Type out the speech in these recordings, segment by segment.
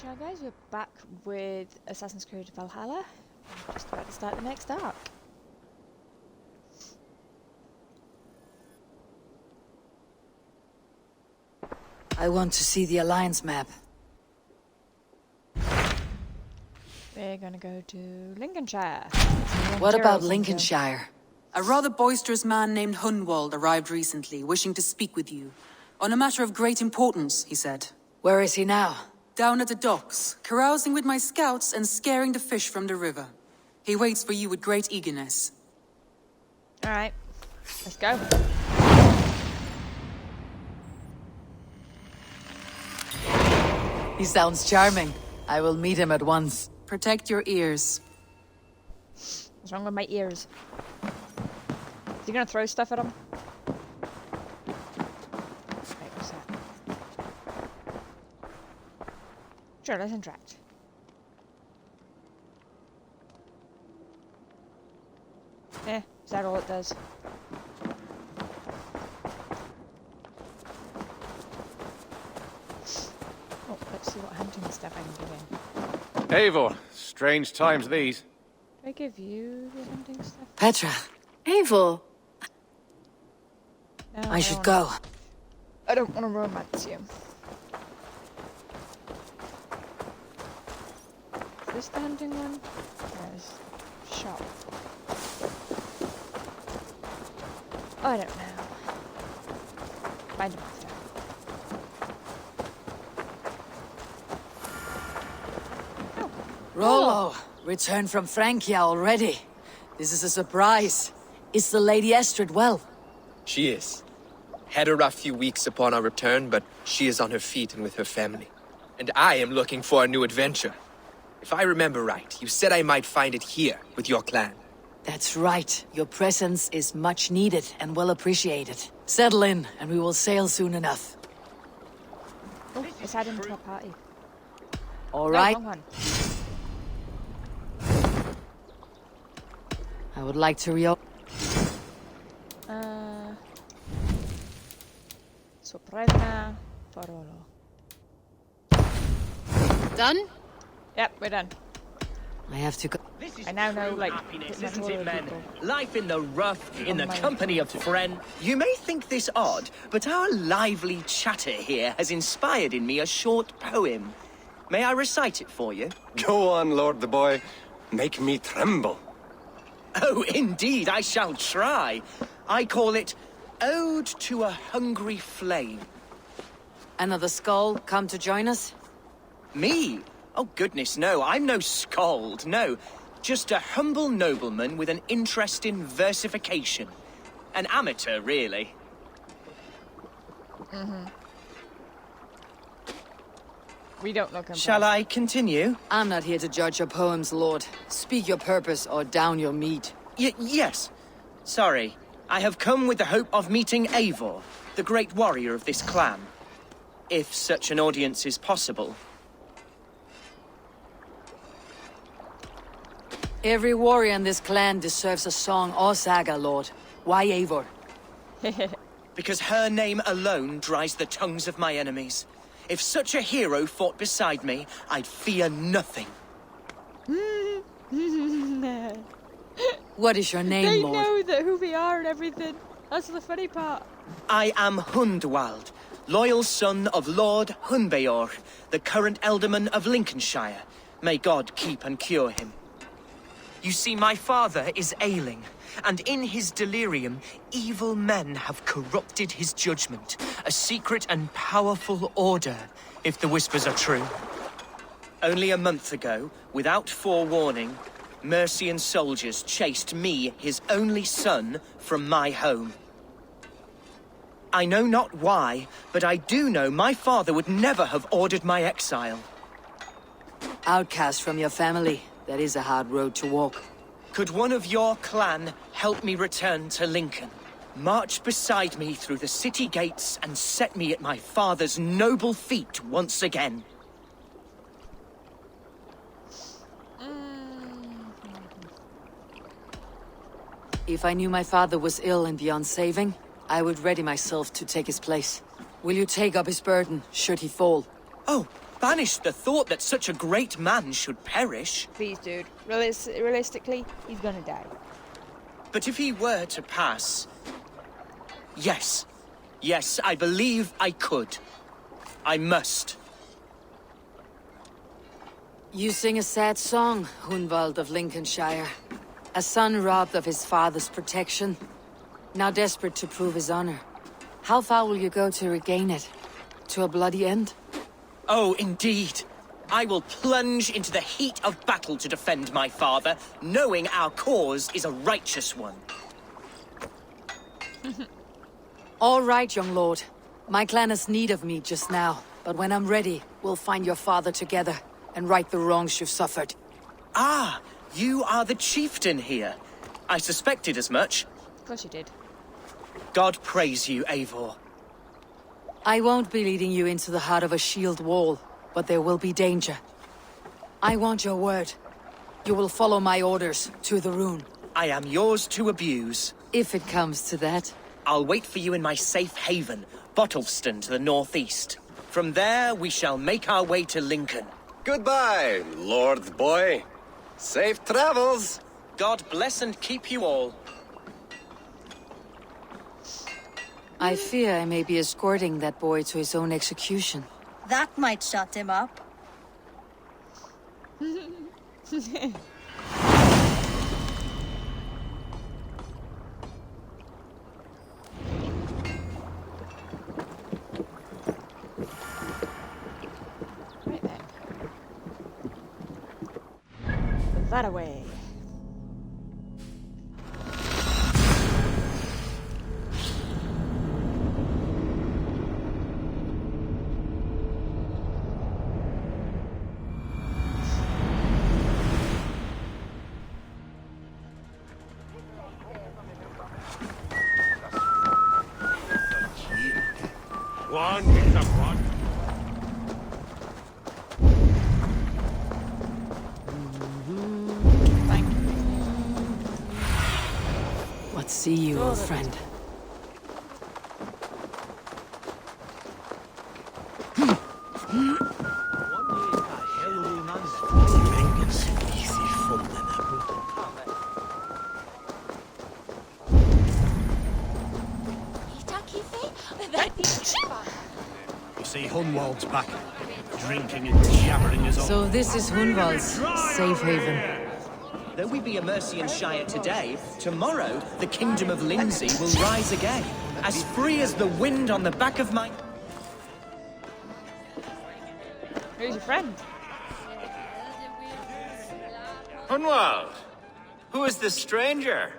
Ciao guys, we're back with Assassin's Creed Valhalla. I'm just about to start the next arc. I want to see the Alliance map. We're gonna go to Lincolnshire. What about Lincolnshire? A rather boisterous man named Hunwald arrived recently, wishing to speak with you. On a matter of great importance, he said. Where is he now? Down at the docks, carousing with my scouts and scaring the fish from the river. He waits for you with great eagerness. Alright, let's go. He sounds charming. I will meet him at once. Protect your ears. What's wrong with my ears? Is he gonna throw stuff at him? Right, what's that? Sure, let's interact. Is that all it does? Oh, let's see what hunting stuff I can give in. Eivor, strange times these. Do I give you the hunting stuff? Petra. Eivor. No, I should go. I don't want to romance you. Is this the hunting one? There's shop. I don't know. Find him after. Oh. Rollo, returned from Francia already. This is a surprise. Is the Lady Estrid well? She is. Had a rough few weeks upon our return, but she is on her feet and with her family. And I am looking for a new adventure. If I remember right, you said I might find it here, with your clan. That's right. Your presence is much needed and well appreciated. Settle in, and we will sail soon enough. Oh, let's add him to our party. All No, right. wrong one. I would like to reopen. Soprana Parolo. Done? Yep, we're done. I have to go. I now know, like, happiness, pretty much isn't all it, of the men? people. Life in the rough, in the my company of friends. You may think this odd, but our lively chatter here has inspired in me a short poem. May I recite it for you? Go on, Lord the Boy. Make me tremble. Oh, indeed, I shall try. I call it Ode to a Hungry Flame. Another skull come to join us? Me? Oh, goodness, no, I'm no skald, no. Just a humble nobleman with an interest in versification. An amateur, really. We don't look impressed. Shall I continue? I'm not here to judge your poems, Lord. Speak your purpose or down your meat. Yes. Sorry. I have come with the hope of meeting Eivor, the great warrior of this clan. If such an audience is possible. Every warrior in this clan deserves a song or saga, Lord. Why Eivor? Because her name alone dries the tongues of my enemies. If such a hero fought beside me, I'd fear nothing. What is your name, They Lord? know that who we are and everything. That's the funny part. I am Hundwald, loyal son of Lord Hundbeorht, the current Ealdorman of Lincolnshire. May God keep and cure him. You see, my father is ailing, and in his delirium, evil men have corrupted his judgment. A secret and powerful order, if the whispers are true. Only a month ago, without forewarning, Mercian soldiers chased me, his only son, from my home. I know not why, but I do know my father would never have ordered my exile. Outcast from your family. That is a hard road to walk. Could one of your clan help me return to Lincoln? March beside me through the city gates and set me at my father's noble feet once again. If I knew my father was ill and beyond saving, I would ready myself to take his place. Will you take up his burden, should he fall? Oh, banish the thought that such a great man should perish. Please, dude. Realistically, he's gonna die. But if he were to pass... Yes. Yes, I believe I could. I must. You sing a sad song, Hunwald of Lincolnshire. A son robbed of his father's protection, now desperate to prove his honor. How far will you go to regain it? To a bloody end? Oh, indeed. I will plunge into the heat of battle to defend my father, knowing our cause is a righteous one. All right, young lord. My clan has need of me just now, but when I'm ready, we'll find your father together and right the wrongs you've suffered. Ah, you are the chieftain here. I suspected as much. Of course you did. God praise you, Eivor. I won't be leading you into the heart of a shield wall, but there will be danger. I want your word. You will follow my orders to the rune. I am yours to abuse. If it comes to that. I'll wait for you in my safe haven, Bottleston to the northeast. From there, we shall make our way to Lincoln. Goodbye, Lord Boy. Safe travels. God bless and keep you all. I fear I may be escorting that boy to his own execution. That might shut him up. Right then. That away. One is a one. Thank you. What see you, old friend? You see, Hunwald's back, drinking and jabbering us all. So this is Hunwald's safe haven. Though we be a Mercian Shire today, tomorrow the Kingdom of Lindsey will rise again, as free as the wind on the back of my... Who's your friend? Hunwald, who is this stranger?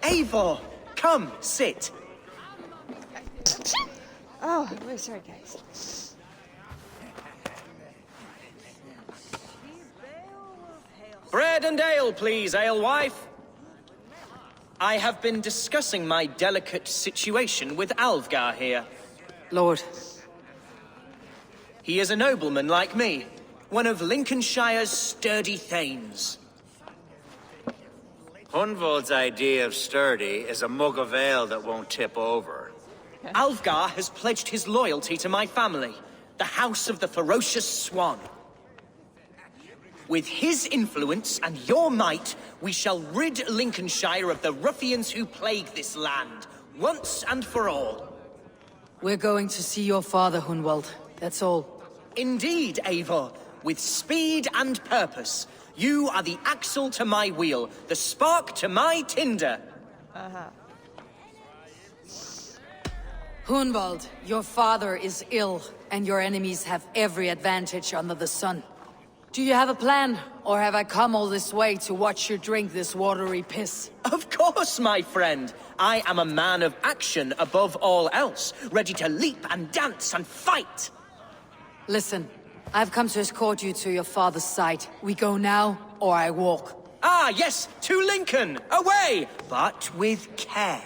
Eivor, come, sit. Oh, I'm really sorry, guys. Bread and ale, please, alewife. I have been discussing my delicate situation with Alvgar here. Lord, He is a nobleman like me, one of Lincolnshire's sturdy thanes. Hunwald's idea of sturdy is a mug of ale that won't tip over. Alvgar has pledged his loyalty to my family, the House of the Ferocious Swan. With his influence and your might, we shall rid Lincolnshire of the ruffians who plague this land, once and for all. we're going to see your father, Hunwald. That's all. Indeed, Eivor, with speed and purpose. You are the axle to my wheel, the spark to my tinder. Hunwald, your father is ill, and your enemies have every advantage under the sun. Do you have a plan, or have I come all this way to watch you drink this watery piss? Of course, my friend. I am a man of action above all else, ready to leap and dance and fight. Listen, I've come to escort you to your father's side. We go now, or I walk. Ah, yes, to Lincoln, away! But with care.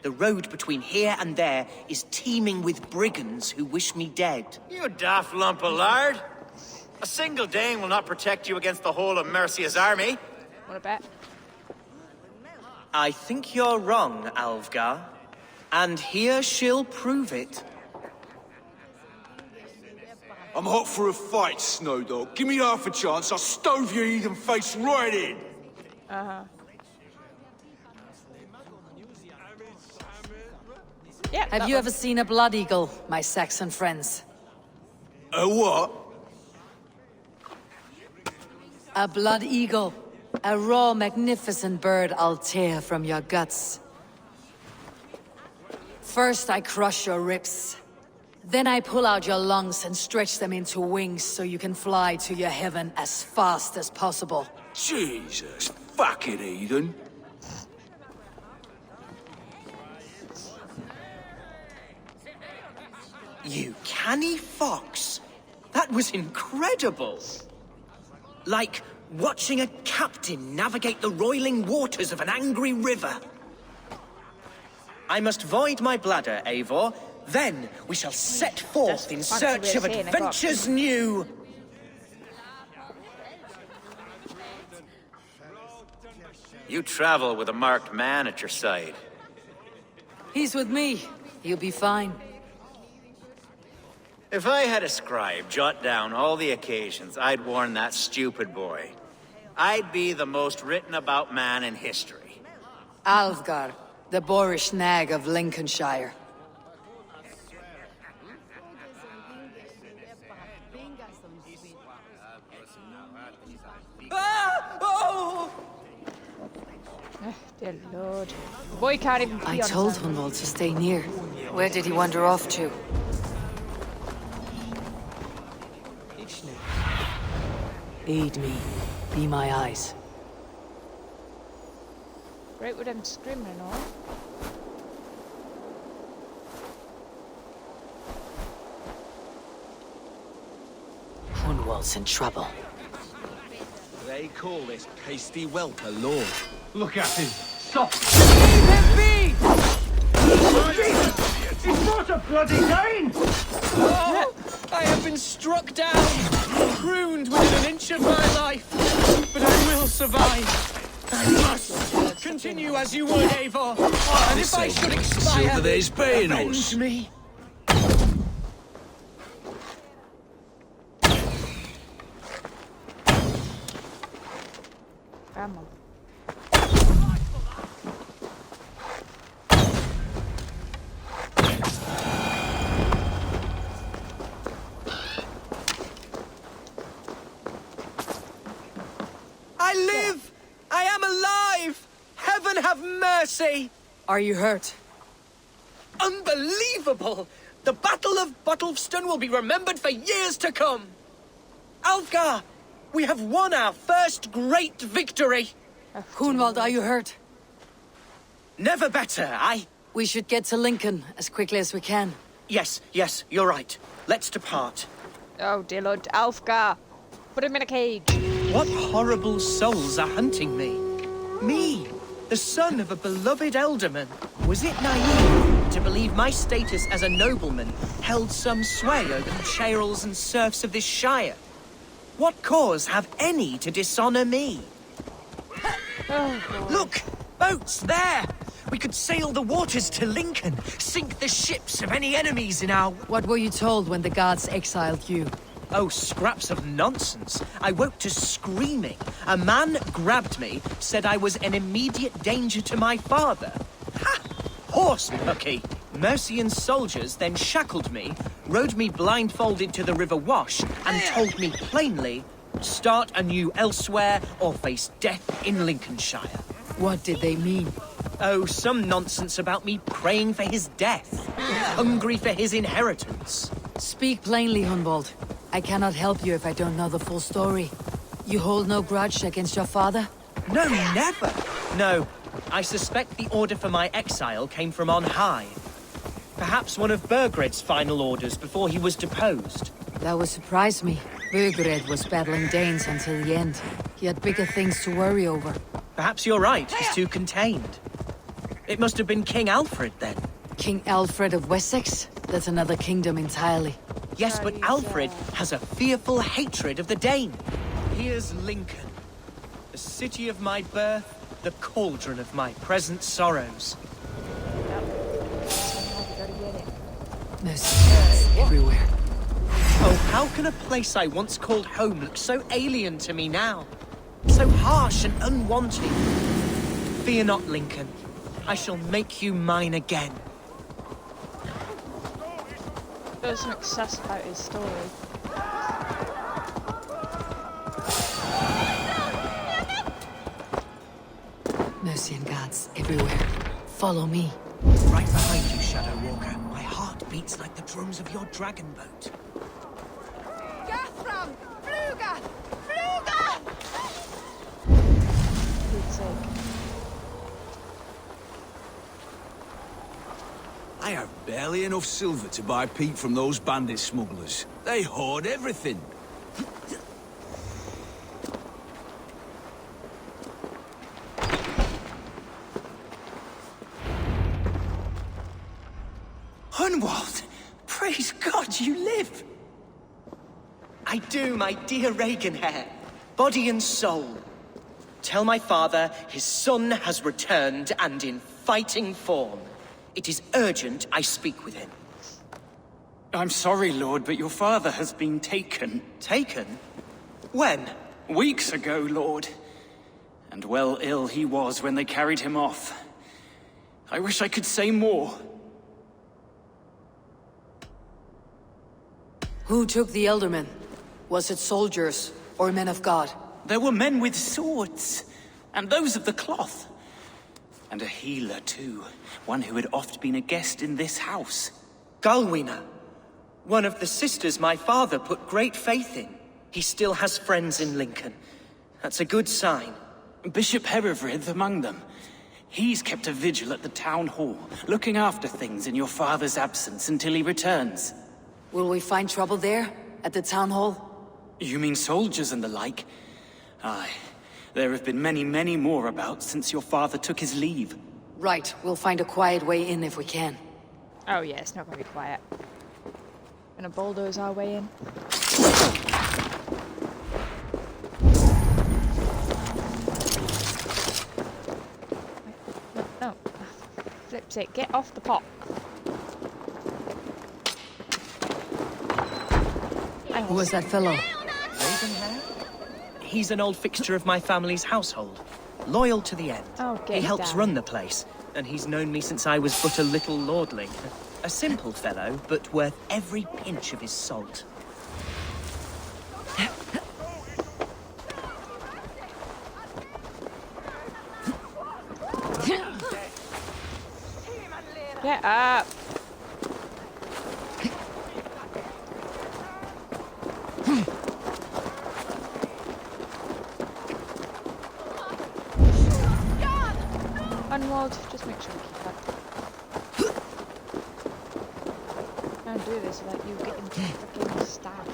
The road between here and there is teeming with brigands who wish me dead. You daft lump of lard. A single Dane will not protect you against the whole of Mercia's army. Want to bet? I think you're wrong, Alvgar. And here she'll prove it. I'm hot for a fight, Snowdog. Give me half a chance, I'll stove your heathen face right in. Yeah. Have you ever seen a blood eagle, my Saxon friends? A what? A blood eagle. A raw, magnificent bird I'll tear from your guts. First I crush your ribs. Then I pull out your lungs and stretch them into wings so you can fly to your heaven as fast as possible. Jesus fucking heathen. You canny fox. That was incredible. Like watching a captain navigate the roiling waters of an angry river. I must void my bladder, Eivor. Then we shall set forth in search of adventures new. You travel with a marked man at your side. He's with me. He'll be fine. If I had a scribe jot down all the occasions I'd warn that stupid boy, I'd be the most written about man in history. Alfgar, the boorish nag of Lincolnshire. Dear Lord. The boy can't even pee I on told his own. Hunwald to stay near. Where did he wander off to? Aid me. Be my eyes. Right with him screaming and all. Hunwald's in trouble. They call this pasty whelp a lord. Look at him. Soft. It's not a bloody Thegn! Oh, I have been struck down, pruned within an inch of my life, but I will survive. I must continue as you would, Eivor. And if I should expire, Silver there's paying us. avenge me. Grandma. I live! I am alive! Heaven have mercy! Are you hurt? Unbelievable! The Battle of Bottlefston will be remembered for years to come! Alfgar! We have won our first great victory! Hunwald, are you hurt? Never better, We should get to Lincoln as quickly as we can. Yes, you're right. Let's depart. Oh, dear Lord. Alfgar. Put him in a cage. What horrible souls are hunting me? Me, the son of a beloved Ealdorman. Was it naive to believe my status as a nobleman held some sway over the churls and serfs of this shire? What cause have any to dishonor me? Oh, God. Look! Boats there! We could sail the waters to Lincoln, sink the ships of any enemies in our... What were you told when the gods exiled you? Oh, scraps of nonsense. I woke to screaming. A man grabbed me, said I was an immediate danger to my father. Ha! Horse pucky. Mercian soldiers then shackled me, rode me blindfolded to the River Wash, and told me plainly, start anew elsewhere or face death in Lincolnshire. What did they mean? Oh, some nonsense about me praying for his death, hungry for his inheritance. Speak plainly, Hunwald. I cannot help you if I don't know the full story. You hold no grudge against your father? No, never. No, I suspect the order for my exile came from on high. Perhaps one of Burgred's final orders before he was deposed. That would surprise me. Burgred was battling Danes until the end. He had bigger things to worry over. Perhaps you're right, he's too contained. It must have been King Alfred, then. King Alfred of Wessex? That's another kingdom entirely. Yes, but Alfred has a fearful hatred of the Dane. Here's Lincoln, the city of my birth, the cauldron of my present sorrows. Mercenaries everywhere. Oh, how can a place I once called home look so alien to me now? So harsh and unwanted. Fear not, Lincoln. I shall make you mine again. There's some excess about his story. Mercy and gods everywhere. Follow me. Right behind you, Shadow Walker. My heart beats like the drums of your dragon boat. Good sake. I have barely enough silver to buy peat from those bandit smugglers. They hoard everything. Hunwald! Praise God you live! I do, my dear Regenhair. Body and soul. Tell my father his son has returned and in fighting form. It is urgent I speak with him. I'm sorry, Lord, but your father has been taken. Taken? When? Weeks ago, Lord. And well ill he was when they carried him off. I wish I could say more. Who took the Ealdorman? Was it soldiers or men of God? There were men with swords, and those of the cloth. And a healer, too. One who had oft been a guest in this house. Galwina. One of the sisters my father put great faith in. He still has friends in Lincoln. That's a good sign. Bishop Herefrith among them. He's kept a vigil at the town hall, looking after things in your father's absence until he returns. Will we find trouble there? At the town hall? You mean soldiers and the like? Aye. There have been many, many more about since your father took his leave. Right, we'll find a quiet way in if we can. Oh yeah, it's not gonna be quiet. Gonna bulldoze our way in. No. Flips it. Get off the pot. Who was that fellow? Ravenhair? He's an old fixture of my family's household. Loyal to the end. Oh, he helps run the place, and he's known me since I was but a little lordling. A simple fellow, but worth every pinch of his salt. Get up! Hunwald, just make sure we keep up. Can't do this without you getting fucking stabbed.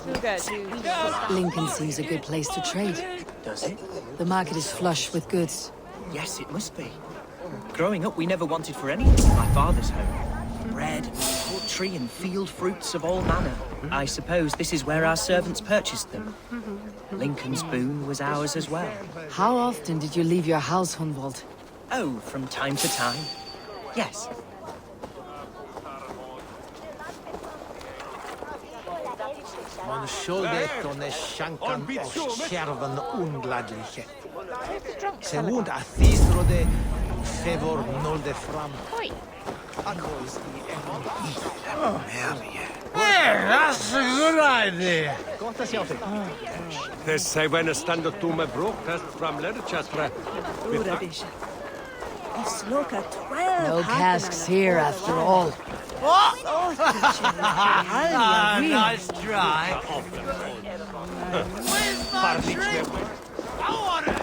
Fluga, dude. Lincoln seems a good place to trade. Does it? The market is flush with goods. Yes, it must be. Growing up, we never wanted for anything in my father's home. Bread, poultry, and field fruits of all manner. I suppose this is where our servants purchased them. Lincoln's boon was ours as well. How often did you leave your house, Hunwald? Oh, from time to time. Yes. Man skjoldet och sjankan och kärvan ungladlighet. Se wund a thistråde fevor nolde fram. Oj! Annois i that's a good idea. Gott att se dig. They say when a stand up to my broadcast from Lincolnscire. No casks here, after all. Nice try. Where's my drink? I want it.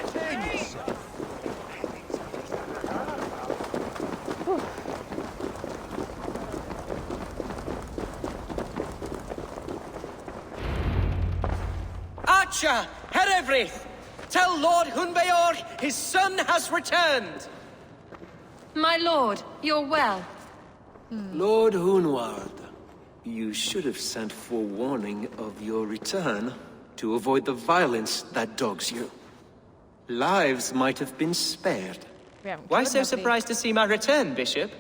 Archer, Herefrith! Tell Lord Hundbeorht his son has returned! My lord, you're well. Lord Hunwald, you should have sent forewarning of your return to avoid the violence that dogs you. Lives might have been spared. Why so surprised to see my return, Bishop?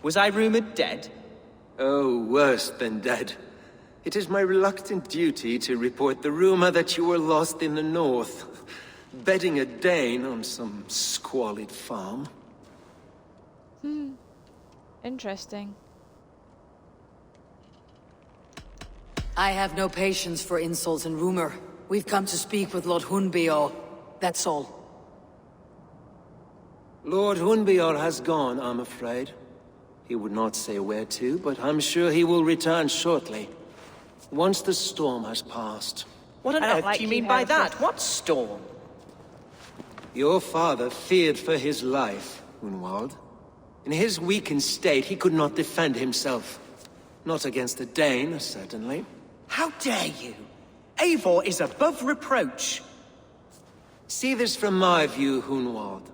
Was I rumored dead? Oh, worse than dead. It is my reluctant duty to report the rumor that you were lost in the north, bedding a Thegn on some squalid farm. Interesting. I have no patience for insults and rumor. We've come to speak with Lord Hundbeorht. That's all. Lord Hundbeorht has gone, I'm afraid. He would not say where to, but I'm sure he will return shortly. Once the storm has passed. What on earth do you mean by that? What storm? Your father feared for his life, Hunwald. In his weakened state, he could not defend himself. Not against a Thegn, certainly. How dare you? Eivor is above reproach. See this from my view, Hunwald.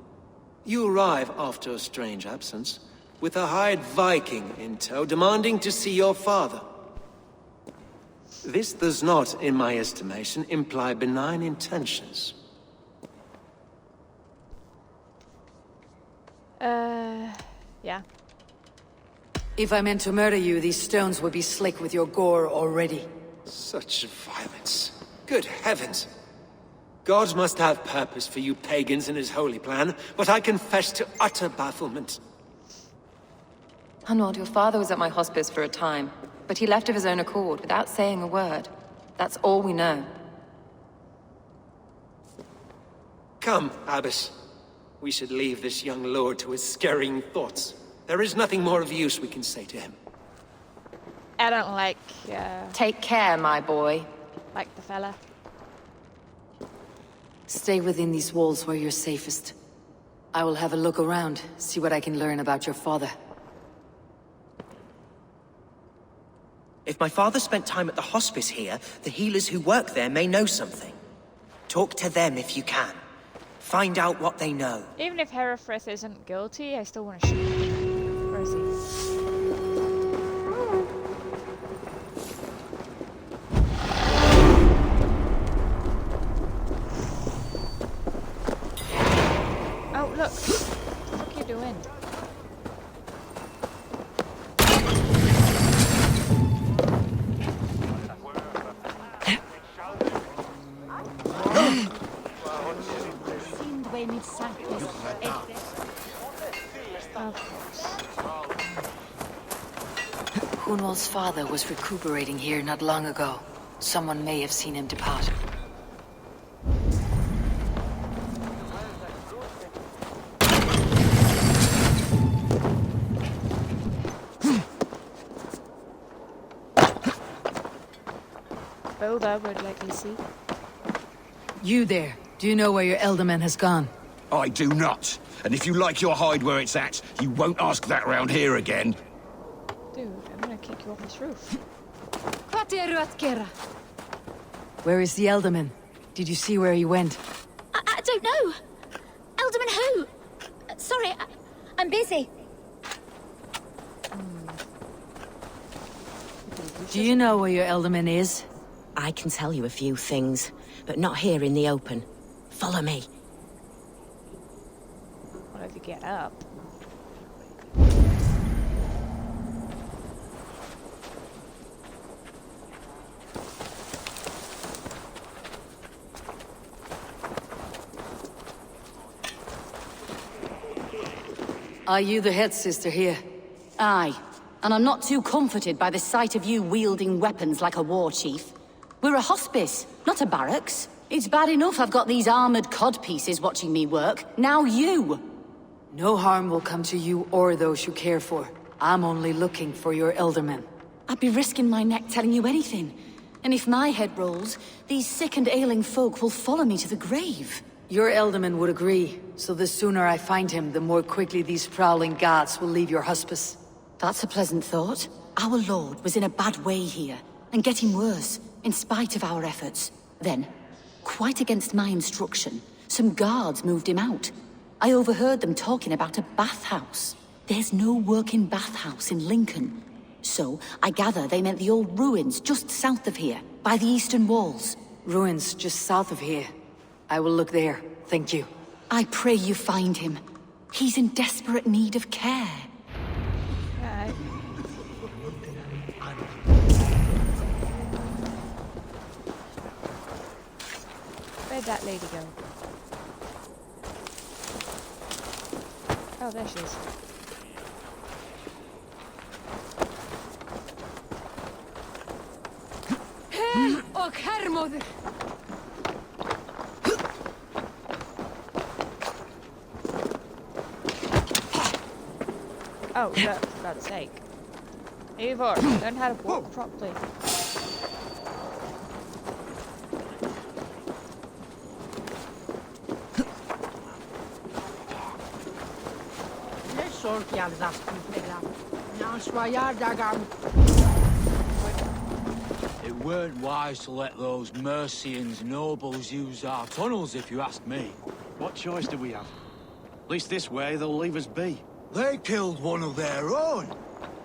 You arrive after a strange absence, with a hired Viking in tow, demanding to see your father. This does not, in my estimation, imply benign intentions. Yeah. If I meant to murder you, these stones would be slick with your gore already. Such violence. Good heavens! God must have purpose for you pagans in his holy plan, but I confess to utter bafflement. Hunwald, your father was at my hospice for a time, but he left of his own accord without saying a word. That's all we know. Come, Abbess. We should leave this young lord to his scurrying thoughts. There is nothing more of use we can say to him. I don't like, Take care, my boy. like the fella. Stay within these walls where you're safest. I will have a look around, see what I can learn about your father. If my father spent time at the hospice here, the healers who work there may know something. Talk to them if you can. Find out what they know. Even if Herefrith isn't guilty, I still want to shoot him. Where is he? Oh, look! What are you doing? Hunwald's father was recuperating here not long ago. Someone may have seen him depart. Builder would likely see. You there, do you know where your Ealdorman has gone? I do not. And if you like your hide where it's at, you won't ask that round here again. Dude, I'm gonna kick you off this roof. Where is the Ealdorman? Did you see where he went? I don't know. Ealdorman who? Sorry, I'm busy. Do you know where your Ealdorman is? I can tell you a few things, but not here in the open. Follow me. What if you get up? Are you the head sister here? Aye, and I'm not too comforted by the sight of you wielding weapons like a war chief. We're a hospice, not a barracks. It's bad enough I've got these armored codpieces watching me work. Now you! No harm will come to you or those you care for. I'm only looking for your Ealdorman. I'd be risking my neck telling you anything. And if my head rolls, these sick and ailing folk will follow me to the grave. Your Ealdorman would agree, so the sooner I find him, the more quickly these prowling guards will leave your hospice. That's a pleasant thought. Our lord was in a bad way here, and getting worse, in spite of our efforts. Then, quite against my instruction, some guards moved him out. I overheard them talking about a bathhouse. There's no working bathhouse in Lincoln. So, I gather they meant the old ruins just south of here, by the eastern walls. Ruins just south of here. I will look there, thank you. I pray you find him. He's in desperate need of care. Yeah, Where'd that lady go? Oh, there she is. Och herrmoder! Oh, look, for God's sake. Eivor, learn how to walk properly. It weren't wise to let those Mercians nobles use our tunnels, if you ask me. What choice do we have? At least this way, they'll leave us be. They killed one of their own.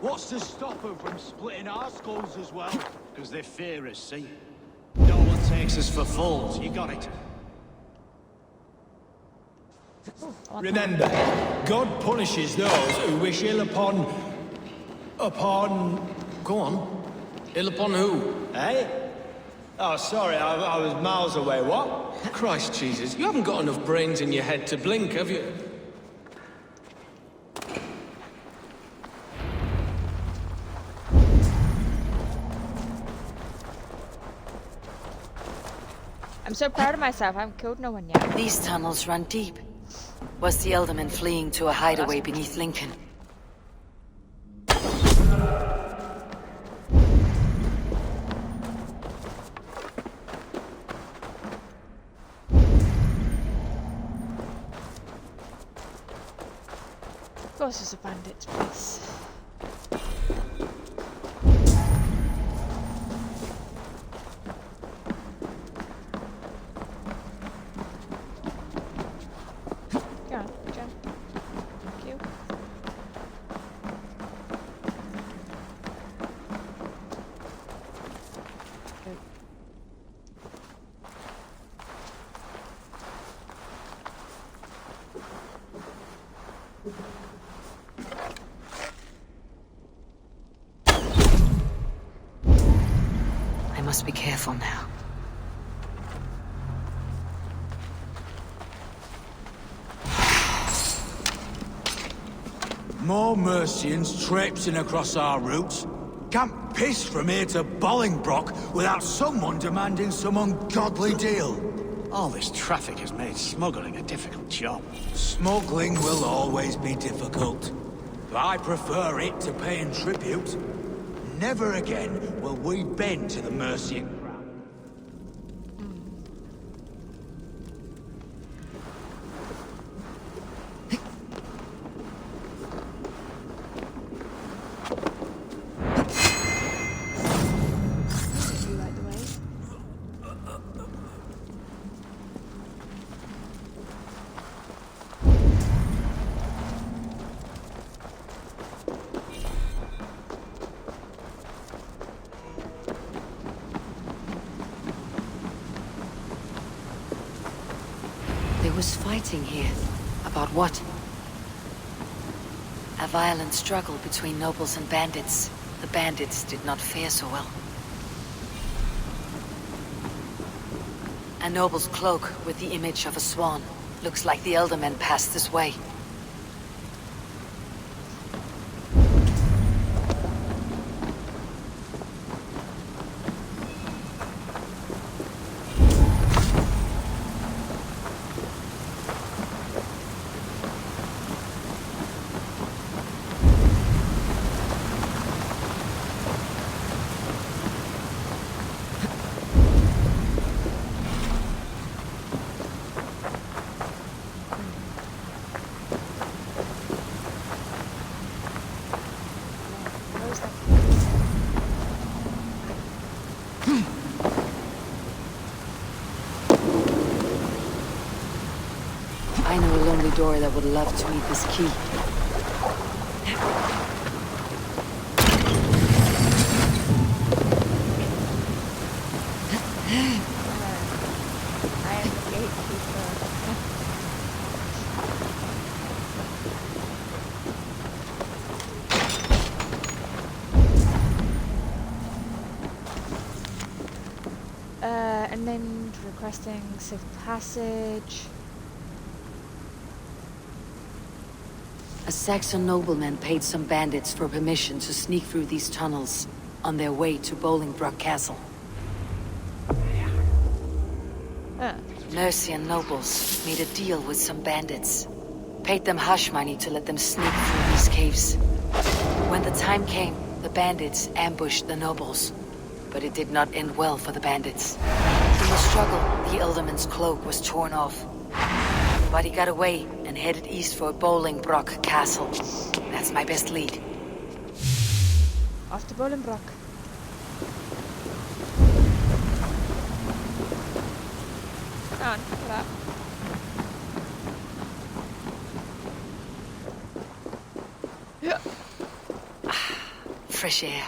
What's to stop them from splitting our skulls as well? Because they fear us, see? No one takes us for fools, you got it. Remember, God punishes those who wish ill upon... Go on. Ill upon who? Eh? Oh, sorry, I was miles away. What? Christ Jesus, you haven't got enough brains in your head to blink, have you? I'm so proud of myself, I haven't killed no one yet. These tunnels run deep. Was the Ealdorman fleeing to a hideaway beneath Lincoln? Of course it's a bandit's place. Go on, jump. Thank you. I must be careful now. More Mercians traipsing across our routes. Can't piss from here to Bolingbroke without someone demanding some ungodly deal. All this traffic has made smuggling a difficult job. Smuggling will always be difficult. But I prefer it to paying tribute. Never again will we bend to the Mercian crown. There was fighting here. About what? A violent struggle between nobles and bandits. The bandits did not fare so well. A noble's cloak with the image of a swan. Looks like the Ealdorman passed this way. I know a lonely door that would love to meet this key. I am the gatekeeper. And then Requesting safe passage. A Saxon nobleman paid some bandits for permission to sneak through these tunnels on their way to Bolingbroke Castle. Mercian nobles made a deal with some bandits. Paid them hush money to let them sneak through these caves. When the time came, the bandits ambushed the nobles. But it did not end well for the bandits. In the struggle, the Ealdorman's cloak was torn off. But he got away and headed east for Bolingbroke Castle. That's my best lead. Off to Bolingbroke. Come on, get up. Yeah. Fresh air.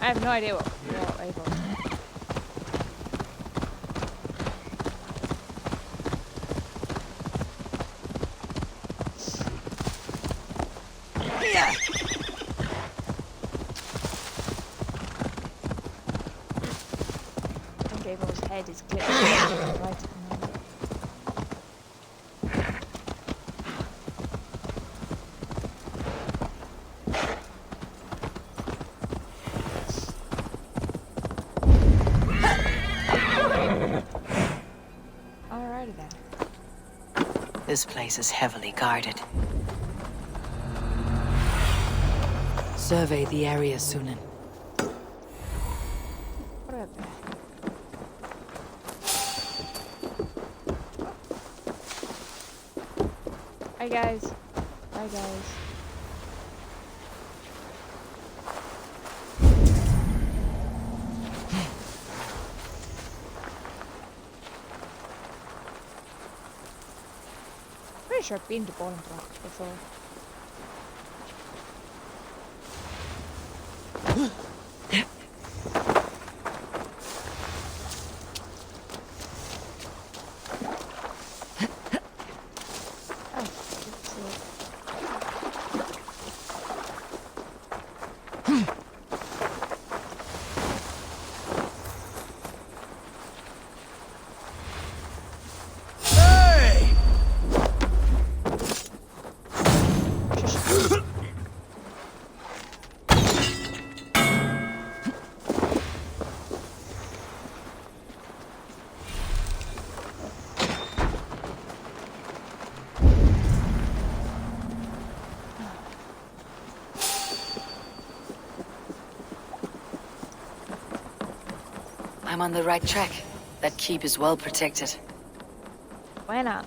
I have no idea what Abel. I think Abel's head is clipped right at the moment. This place is heavily guarded. Survey the area, Sunan. What about that? Hi guys. Hi guys. Pretty sure I've been to Bolingbroke before. I'm on the right track. That keep is well protected. Why not?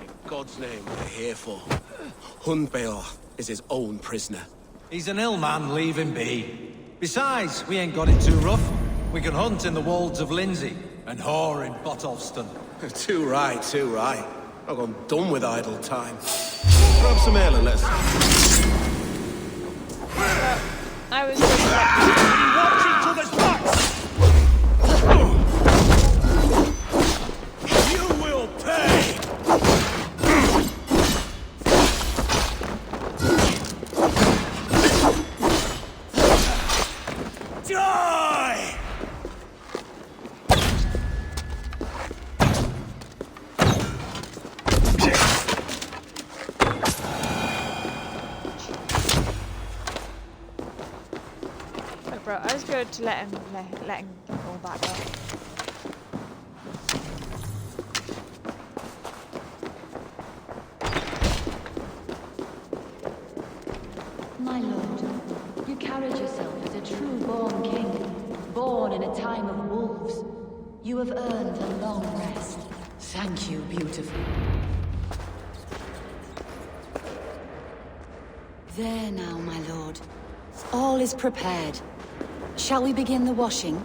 In God's name we're here for. Hundbeorht is his own prisoner. He's an ill man, leave him be. Besides, we ain't got it too rough. We can hunt in the wolds of Lindsey, and whore in Botolston. Too right, too right. I've gone done with idle time. Grab some ale and let's... I was watch each other's backs! You will pay! Die! feels good to let him all back up. My lord, you carried yourself as a true-born king, born in a time of wolves. You have earned a long rest. Thank you, beautiful. There now, my lord. All is prepared. Shall we begin the washing?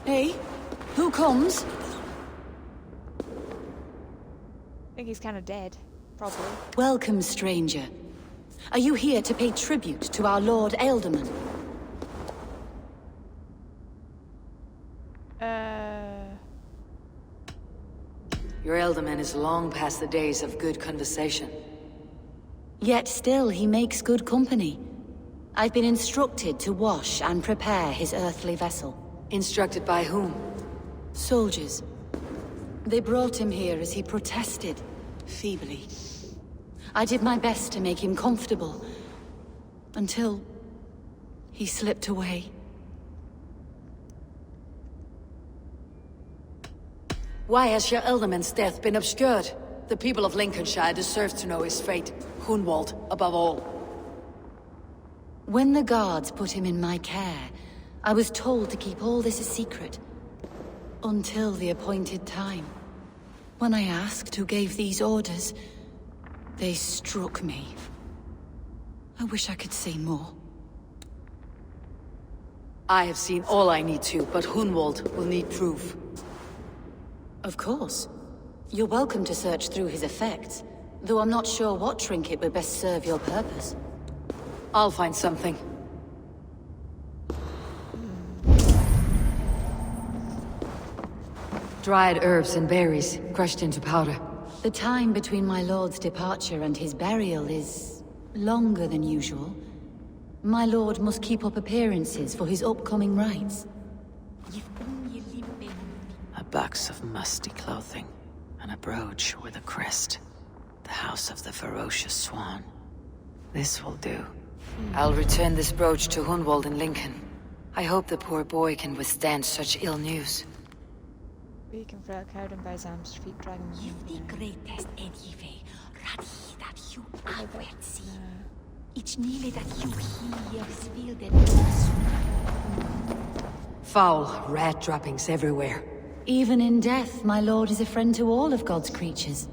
Hey, who comes? I think he's kind of dead, probably. Welcome, stranger. Are you here to pay tribute to our Lord Ealdorman? Your Ealdorman is long past the days of good conversation. Yet still he makes good company. I've been instructed to wash and prepare his earthly vessel. Instructed by whom? Soldiers. They brought him here as he protested, feebly. I did my best to make him comfortable, until he slipped away. Why has your Ealdorman's death been obscured? The people of Lincolnshire deserve to know his fate. Hunwald, above all. When the guards put him in my care, I was told to keep all this a secret. Until the appointed time. When I asked who gave these orders, they struck me. I wish I could say more. I have seen all I need to, but Hunwald will need proof. Of course. You're welcome to search through his effects, though I'm not sure what trinket would best serve your purpose. I'll find something. Dried herbs and berries, crushed into powder. The time between my lord's departure and his burial is longer than usual. My lord must keep up appearances for his upcoming rites. A box of musty clothing, and a brooch with a crest. The house of the ferocious swan. This will do. I'll return this brooch to Hunwald in Lincoln. I hope the poor boy can withstand such ill news. Weak and frail, carried him by his arms, feet dragging him. The greatest enemy, Randvi that you outward see. Each nearly that you hear, feel the Foul rat droppings everywhere. Even in death, my lord is a friend to all of God's creatures.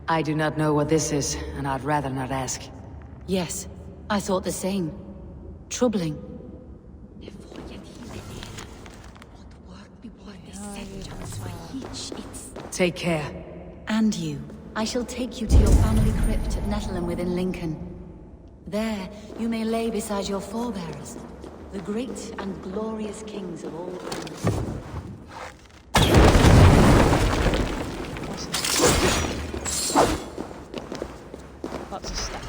I do not know what this is, and I'd rather not ask. Yes, I thought the same. Troubling. Take care. And you. I shall take you to your family crypt at Nettleton within Lincoln. There, you may lay beside your forebears, the great and glorious kings of all times. Lots of stuff.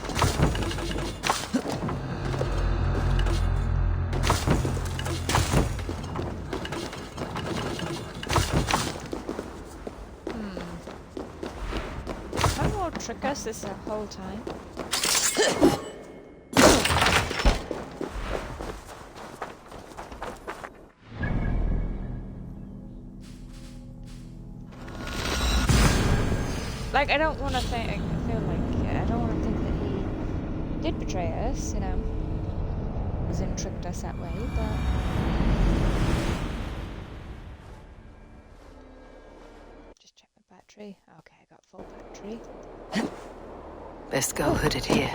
Hunwald trick us this whole time. Like, I don't want to think. I feel like I don't want to think that he did betray us, you know, as in tricked us that way, but. Just check my battery. Okay, I got full battery. Best go hooded here.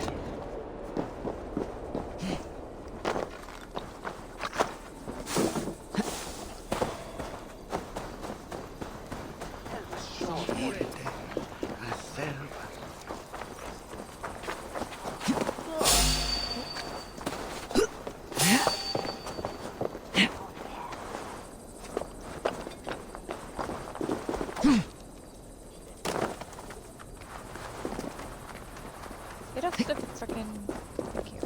Get off the frickin'. Thank you.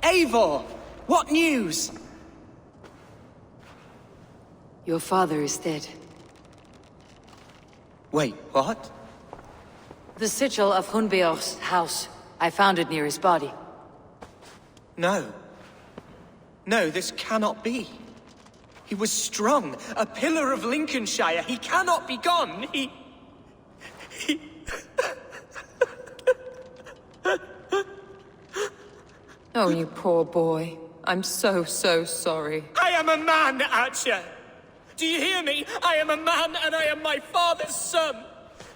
Eivor! What news? Your father is dead. Wait, what? The sigil of Hundbeorht's house. I found it near his body. No. No, this cannot be. He was strong, a pillar of Lincolnshire. He cannot be gone. He... Oh, you poor boy. I'm so sorry. I am a man, Archer! Do you hear me? I am a man and I am my father's son!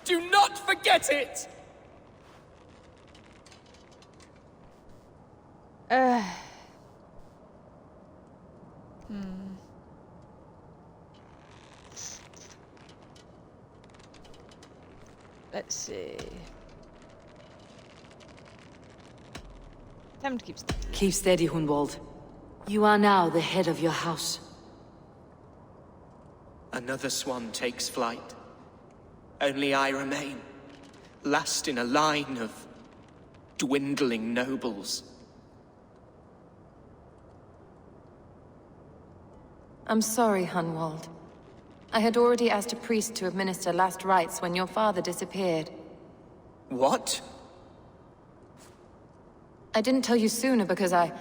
Do not forget it! Let's see. Time to keep steady. Keep steady, Hunwald. You are now the head of your house. Another swan takes flight. Only I remain, last in a line of dwindling nobles. I'm sorry, Hunwald. I had already asked a priest to administer last rites when your father disappeared. What? I didn't tell you sooner because I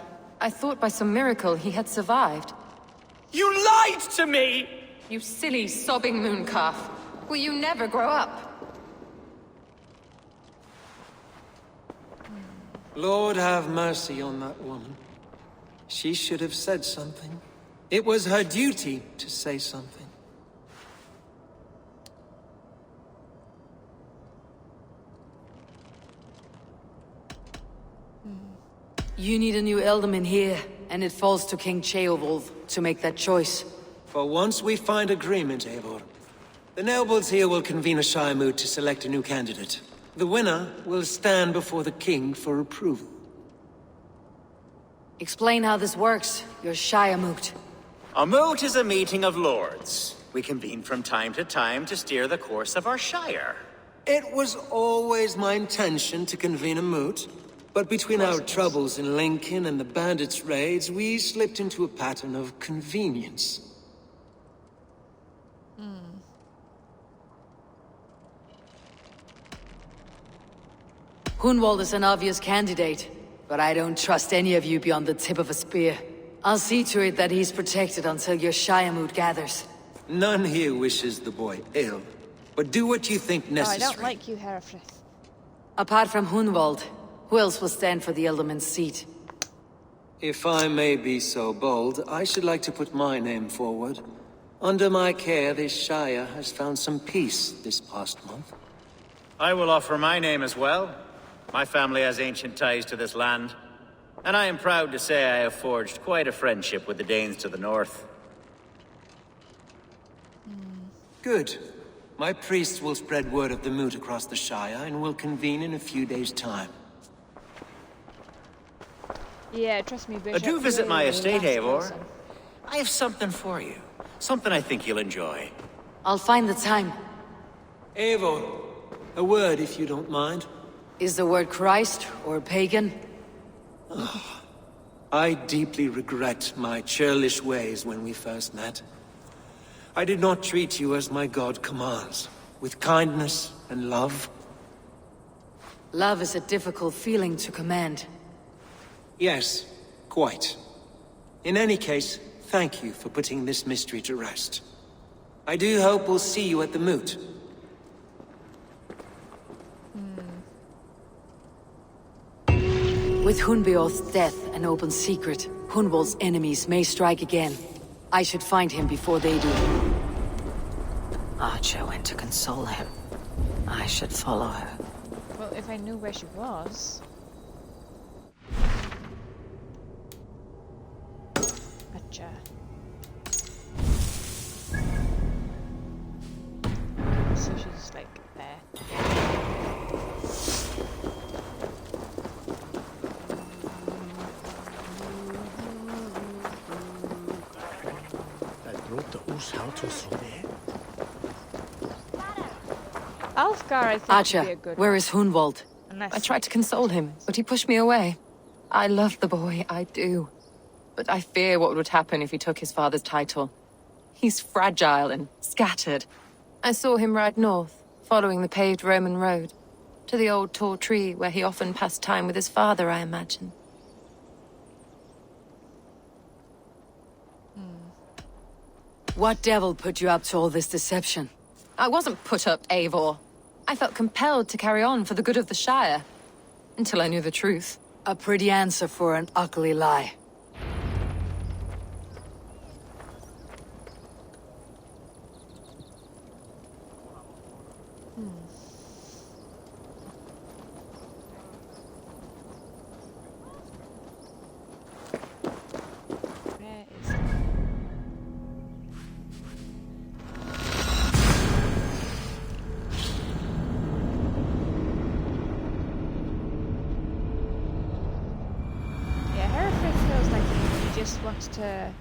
thought by some miracle he had survived. You lied to me! You silly, sobbing mooncalf. Will you never grow up? Lord have mercy on that woman. She should have said something. It was her duty to say something. You need a new Ealdorman here, and it falls to King Ceolwulf to make that choice. For once we find agreement, Eivor. The nobles here will convene a Shire moot to select a new candidate. The winner will stand before the king for approval. Explain how this works, your Shire moot. A moot is a meeting of lords. We convene from time to time to steer the course of our shire. It was always my intention to convene a moot, but between our troubles in Lincoln and the bandits' raids, we slipped into a pattern of convenience. Hunwald is an obvious candidate, but I don't trust any of you beyond the tip of a spear. I'll see to it that he's protected until your Shire moot gathers. None here wishes the boy ill, but do what you think necessary. Oh, I don't like you, Herefrith. Apart from Hunwald, who else will stand for the Ealdorman's seat? If I may be so bold, I should like to put my name forward. Under my care, this Shire has found some peace this past month. I will offer my name as well. My family has ancient ties to this land, and I am proud to say I have forged quite a friendship with the Danes to the north. Good. My priests will spread word of the moot across the Shire, and will convene in a few days' time. Yeah, trust me, Bishop. Do visit my you're the estate, last Eivor. person. I have something for you. Something I think you'll enjoy. I'll find the time. Eivor, a word if you don't mind. Is the word Christ or pagan? I deeply regret my churlish ways when we first met. I did not treat you as my god commands, with kindness and love. Love is a difficult feeling to command. Yes, quite. In any case, thank you for putting this mystery to rest. I do hope we'll see you at the moot. With Hundbeorht's death an open secret, Hunwald's enemies may strike again. I should find him before they do. Archer went to console him. I should follow her. Well, if I knew where she was. Gotcha. So she's like there. Alfgar, I think, Archer, would be a good where one. is Hunwald? I tried to console him, but he pushed me away. I love the boy, I do. But I fear what would happen if he took his father's title. He's fragile and scattered. I saw him ride north, following the paved Roman road. To the old tall tree where he often passed time with his father, I imagine. What devil put you up to all this deception? I wasn't put up, Eivor. I felt compelled to carry on for the good of the Shire. Until I knew the truth. A pretty answer for an ugly lie. Wants to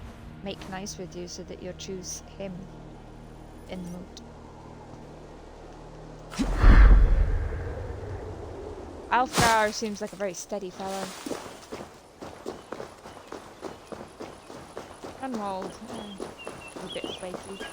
make nice with you so that you'll choose him in the mood. Alfgar seems like a very steady fellow. Hunwald, a bit flaky.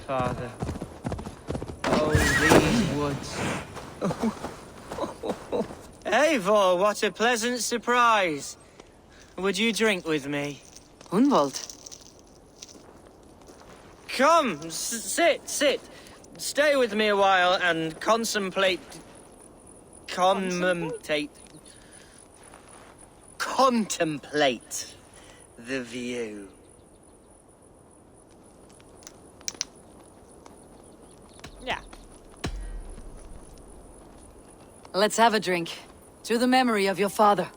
Father. Oh, these woods. Eivor, what a pleasant surprise. Would you drink with me? Hunwald. Come, sit. Stay with me a while and contemplate the view. Yeah. Let's have a drink. To the memory of your father.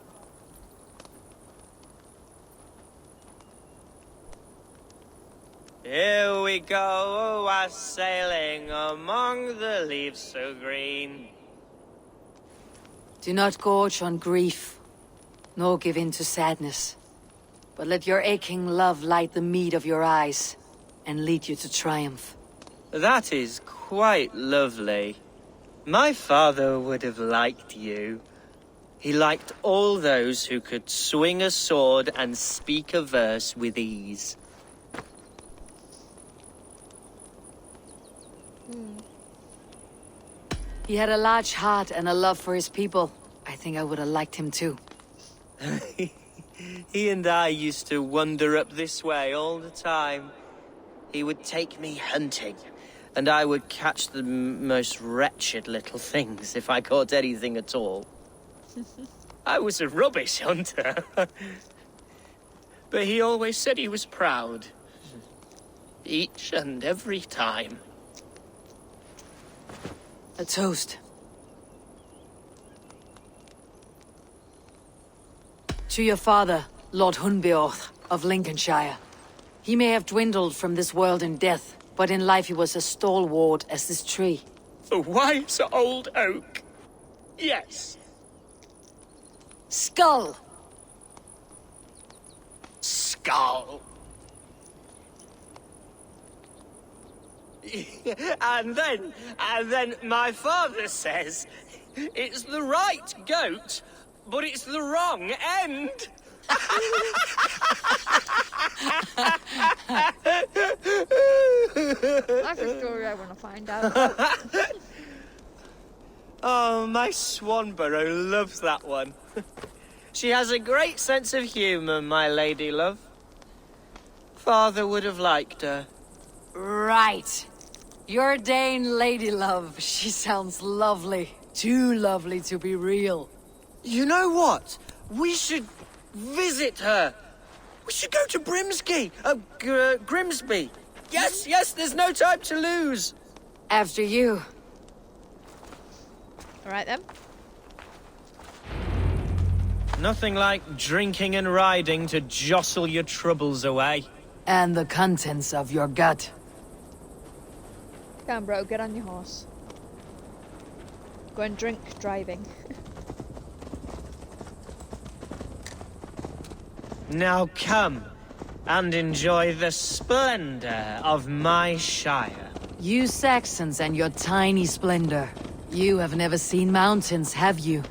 Here we go, sailing among the leaves so green. Do not gorge on grief, nor give in to sadness. But let your aching love light the mead of your eyes, and lead you to triumph. That is quite lovely. My father would have liked you. He liked all those who could swing a sword and speak a verse with ease. He had a large heart and a love for his people. I think I would have liked him too. He and I used to wander up this way all the time. He would take me hunting, and I would catch the most wretched little things if I caught anything at all. I was a rubbish hunter. But he always said he was proud. Each and every time. A toast. To your father, Lord Hundbeorht of Lincolnshire. He may have dwindled from this world in death, but in life he was as stalwart as this tree. A wise old oak. Yes. Skull! Skull. And then my father says, it's the right goat, but it's the wrong end. That's a story I want to find out. Oh, my Swanborough loves that one. She has a great sense of humour, my lady love. Father would have liked her. Right. Your Dane lady love. She sounds lovely. Too lovely to be real. You know what? We should visit her. We should go to Grimsby. Yes, there's no time to lose. After you. Alright then. Nothing like drinking and riding to jostle your troubles away. And the contents of your gut. Come on, bro, get on your horse. Go and drink driving. Now come and enjoy the splendor of my shire. You Saxons and your tiny splendor. You have never seen mountains, have you?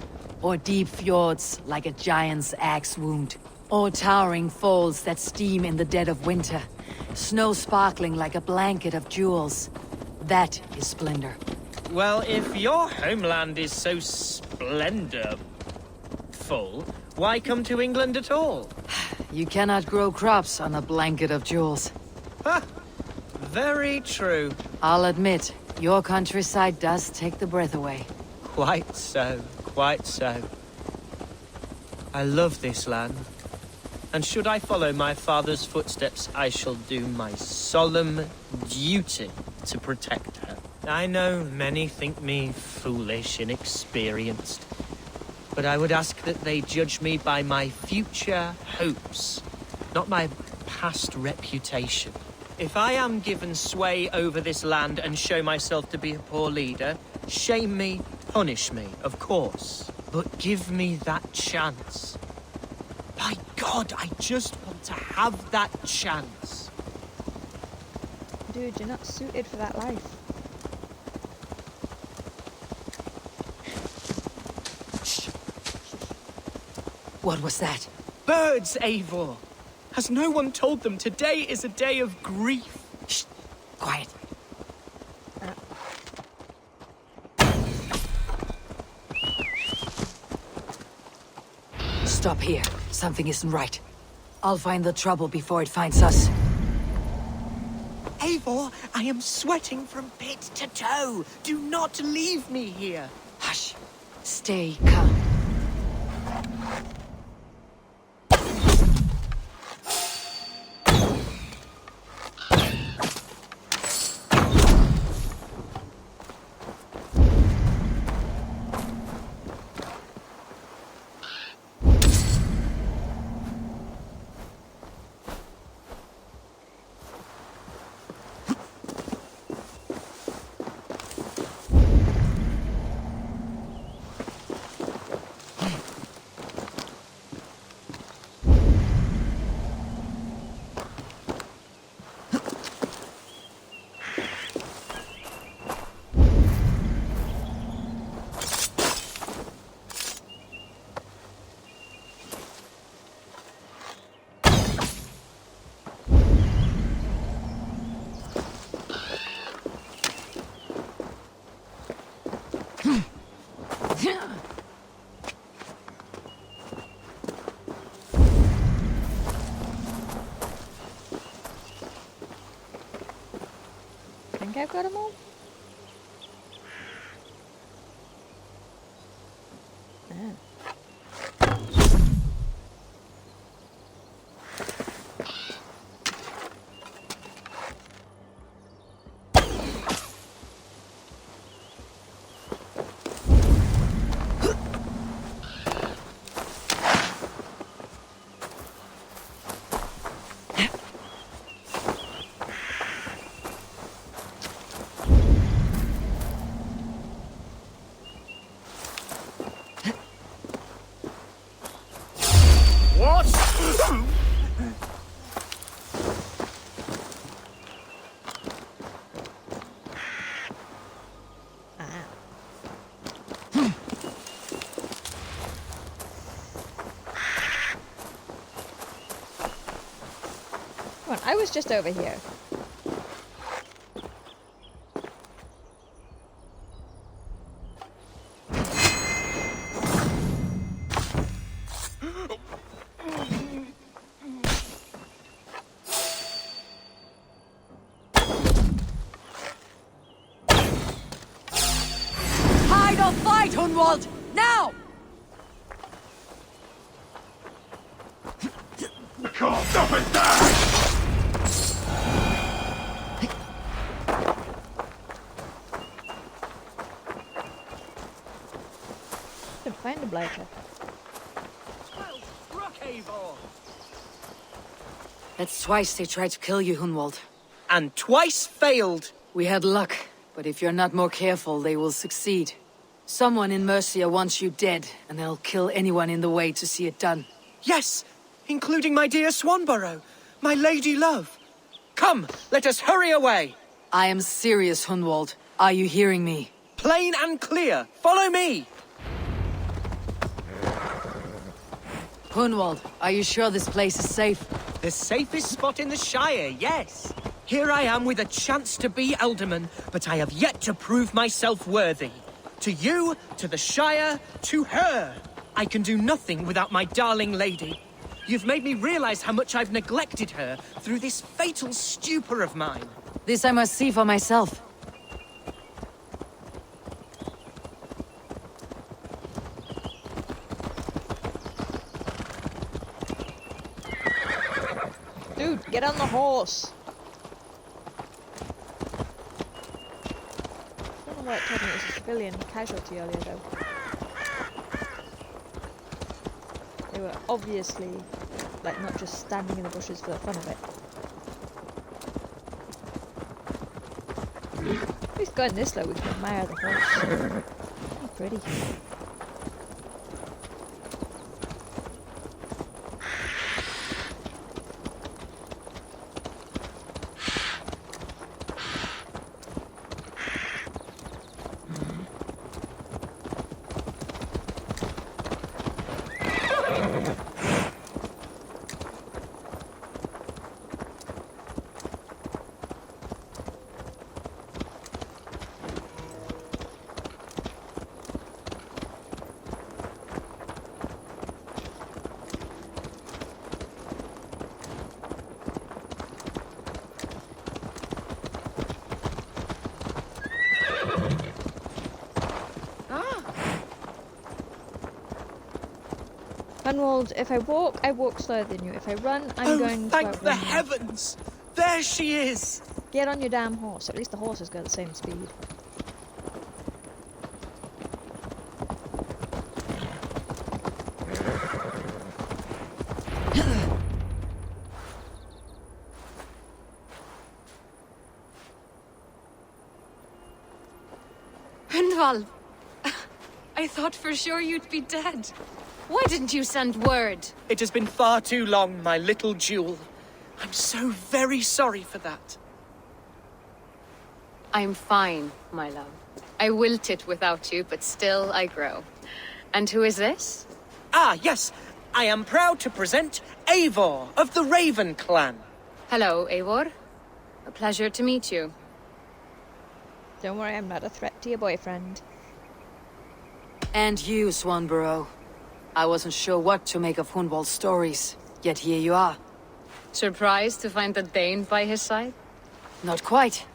Or deep fjords like a giant's axe wound. Or towering falls that steam in the dead of winter. Snow sparkling like a blanket of jewels. That is splendor. Well, if your homeland is so splendorful, why come to England at all? You cannot grow crops on a blanket of jewels. Ha! Very true. I'll admit, your countryside does take the breath away. Quite so, quite so. I love this land. And should I follow my father's footsteps, I shall do my solemn duty to protect her. I know many think me foolish, inexperienced, but I would ask that they judge me by my future hopes, not my past reputation. If I am given sway over this land and show myself to be a poor leader, shame me, punish me, of course, but give me that chance. By God, I just want to have that chance. Dude, you're not suited for that life. What was that? Birds, Eivor! Has no one told them today is a day of grief? Shh! Quiet. Stop here. Something isn't right. I'll find the trouble before it finds us. Eivor, I am sweating from pit to toe. Do not leave me here. Hush. Stay calm. Think I've got them all? I was just over here. Hide or fight, Hunwald! Now! Can't stop it there! Find a blighter. That's twice they tried to kill you, Hunwald. And twice failed. We had luck, but if you're not more careful, they will succeed. Someone in Mercia wants you dead, and they'll kill anyone in the way to see it done. Yes, including my dear Swanborough, my lady love. Come, let us hurry away. I am serious, Hunwald. Are you hearing me? Plain and clear. Follow me. Hunwald, are you sure this place is safe? The safest spot in the Shire, yes. Here I am with a chance to be Ealdorman, but I have yet to prove myself worthy. To you, to the Shire, to her. I can do nothing without my darling lady. You've made me realize how much I've neglected her through this fatal stupor of mine. This I must see for myself. Dude, get on the horse. I don't know why it told me it was a civilian casualty earlier though. They were obviously, like, not just standing in the bushes for the fun of it. At least going this low we can admire the horse. So pretty. Hunwald, if I walk slower than you. If I run, I'm going to thank the outrun you. heavens! There she is! Get on your damn horse. At least the horse has got the same speed. Hunwald! I thought for sure you'd be dead. Why didn't you send word? It has been far too long, my little jewel. I'm so very sorry for that. I'm fine, my love. I wilted without you, but still I grow. And who is this? Ah, yes. I am proud to present Eivor of the Raven clan. Hello, Eivor. A pleasure to meet you. Don't worry, I'm not a threat to your boyfriend. And you, Swanborough. I wasn't sure what to make of Hunwald's stories, yet here you are. Surprised to find the Thegn by his side? Not quite.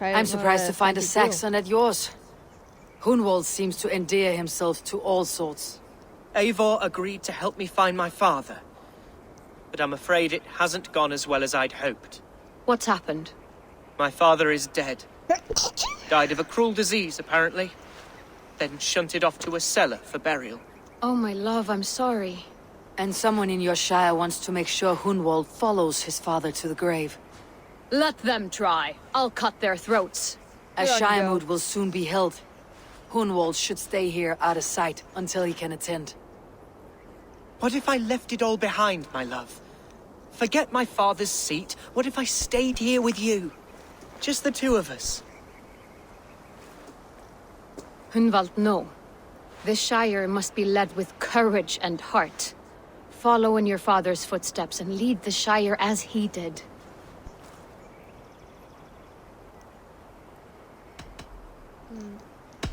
I'm surprised to find a Saxon at yours. Hunwald seems to endear himself to all sorts. Eivor agreed to help me find my father. But I'm afraid it hasn't gone as well as I'd hoped. What's happened? My father is dead. Died of a cruel disease, apparently. Then shunted off to a cellar for burial. Oh, my love, I'm sorry. And someone in your shire wants to make sure Hunwald follows his father to the grave. Let them try. I'll cut their throats. A shire moot will soon be held. Hunwald should stay here out of sight until he can attend. What if I left it all behind, my love? Forget my father's seat. What if I stayed here with you? Just the two of us. Hunwald, no. This Shire must be led with courage and heart. Follow in your father's footsteps and lead the Shire as he did.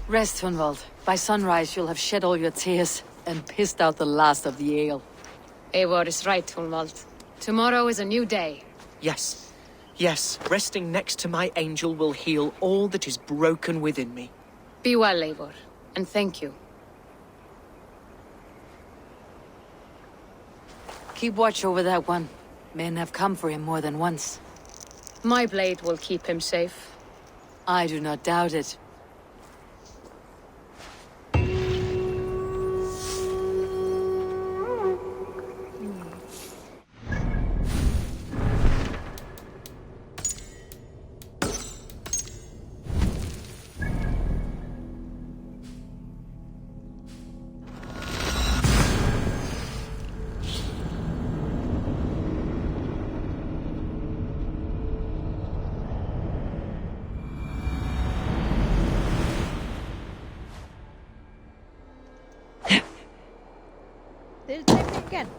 Rest, Hunwald. By sunrise, you'll have shed all your tears and pissed out the last of the ale. Eivor is right, Hunwald. Tomorrow is a new day. Yes. Yes, resting next to my angel will heal all that is broken within me. Be well, Eivor, and thank you. Keep watch over that one. Men have come for him more than once. My blade will keep him safe. I do not doubt it. Did the same thing again.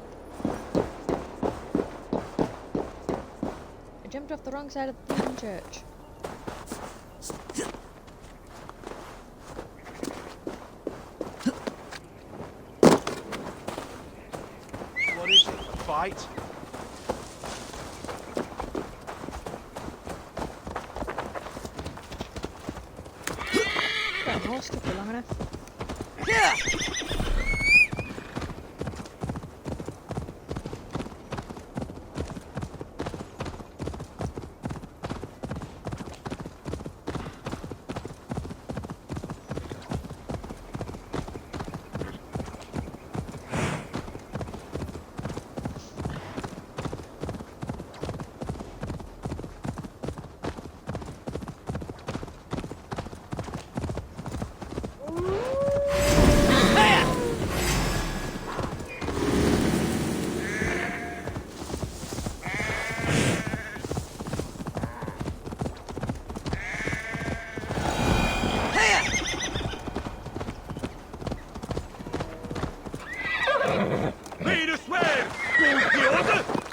I jumped off the wrong side of the Thegn church. What is it? A fight? That horse took you long enough. Yeah.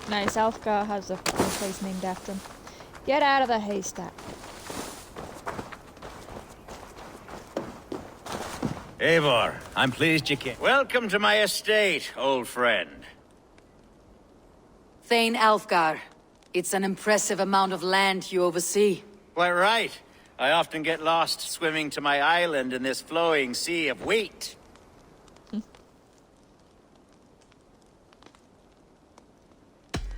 Nice, Alfgar has a place named after him. Get out of the haystack. Eivor, I'm pleased you came. Welcome to my estate, old friend. Thegn Alfgar. It's an impressive amount of land you oversee. Quite right. I often get lost swimming to my island in this flowing sea of wheat.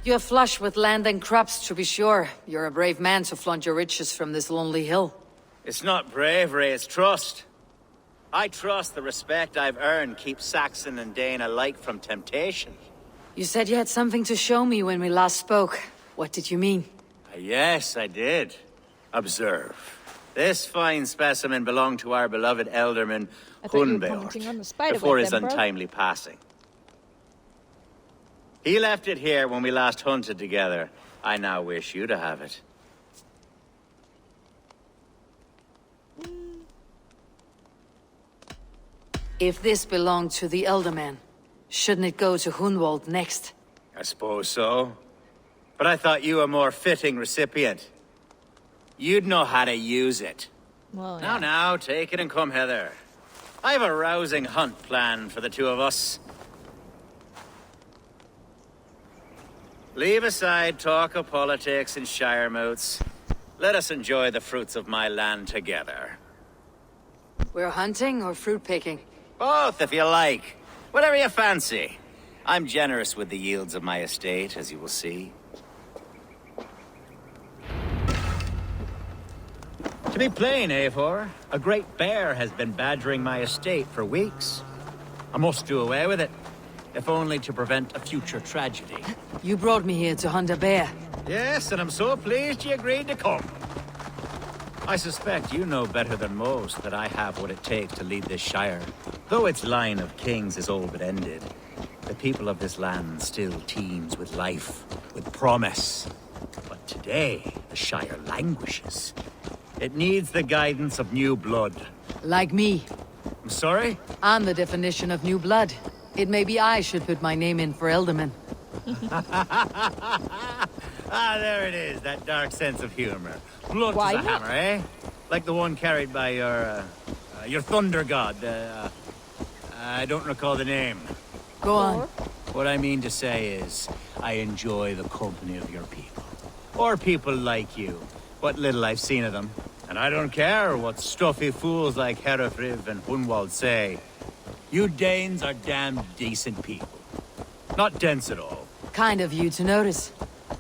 You're flush with land and crops, to be sure. You're a brave man to flaunt your riches from this lonely hill. It's not bravery, it's trust. I trust the respect I've earned keeps Saxon and Dane alike from temptation. You said you had something to show me when we last spoke. What did you mean? Yes, I did. Observe. This fine specimen belonged to our beloved Ealdorman Hundbeorht before his untimely passing. He left it here when we last hunted together. I now wish you to have it. If this belonged to the Ealdorman, shouldn't it go to Hunwald next? I suppose so. But I thought you a more fitting recipient. You'd know how to use it. Well, yeah. Now, take it and come hither. I have a rousing hunt planned for the two of us. Leave aside talk of politics and shire moots. Let us enjoy the fruits of my land together. We're hunting or fruit picking? Both, if you like. Whatever you fancy. I'm generous with the yields of my estate, as you will see. To be plain, Eivor, a great bear has been badgering my estate for weeks. I must do away with it, if only to prevent a future tragedy. You brought me here to hunt a bear. Yes, and I'm so pleased you agreed to come. I suspect you know better than most that I have what it takes to lead this shire. Though its line of kings is all but ended, the people of this land still teems with life, with promise. But today, the shire languishes. It needs the guidance of new blood. Like me. I'm sorry? I'm the definition of new blood. It may be I should put my name in for Ealdorman. Ah, there it is, that dark sense of humor. Blood to the hammer, eh? Like the one carried by your thunder god. I don't recall the name. Go on. What I mean to say is, I enjoy the company of your people. Or people like you. What little I've seen of them. And I don't care what stuffy fools like Herefrith and Hunwald say. You Danes are damn decent people. Not dense at all. Kind of you to notice.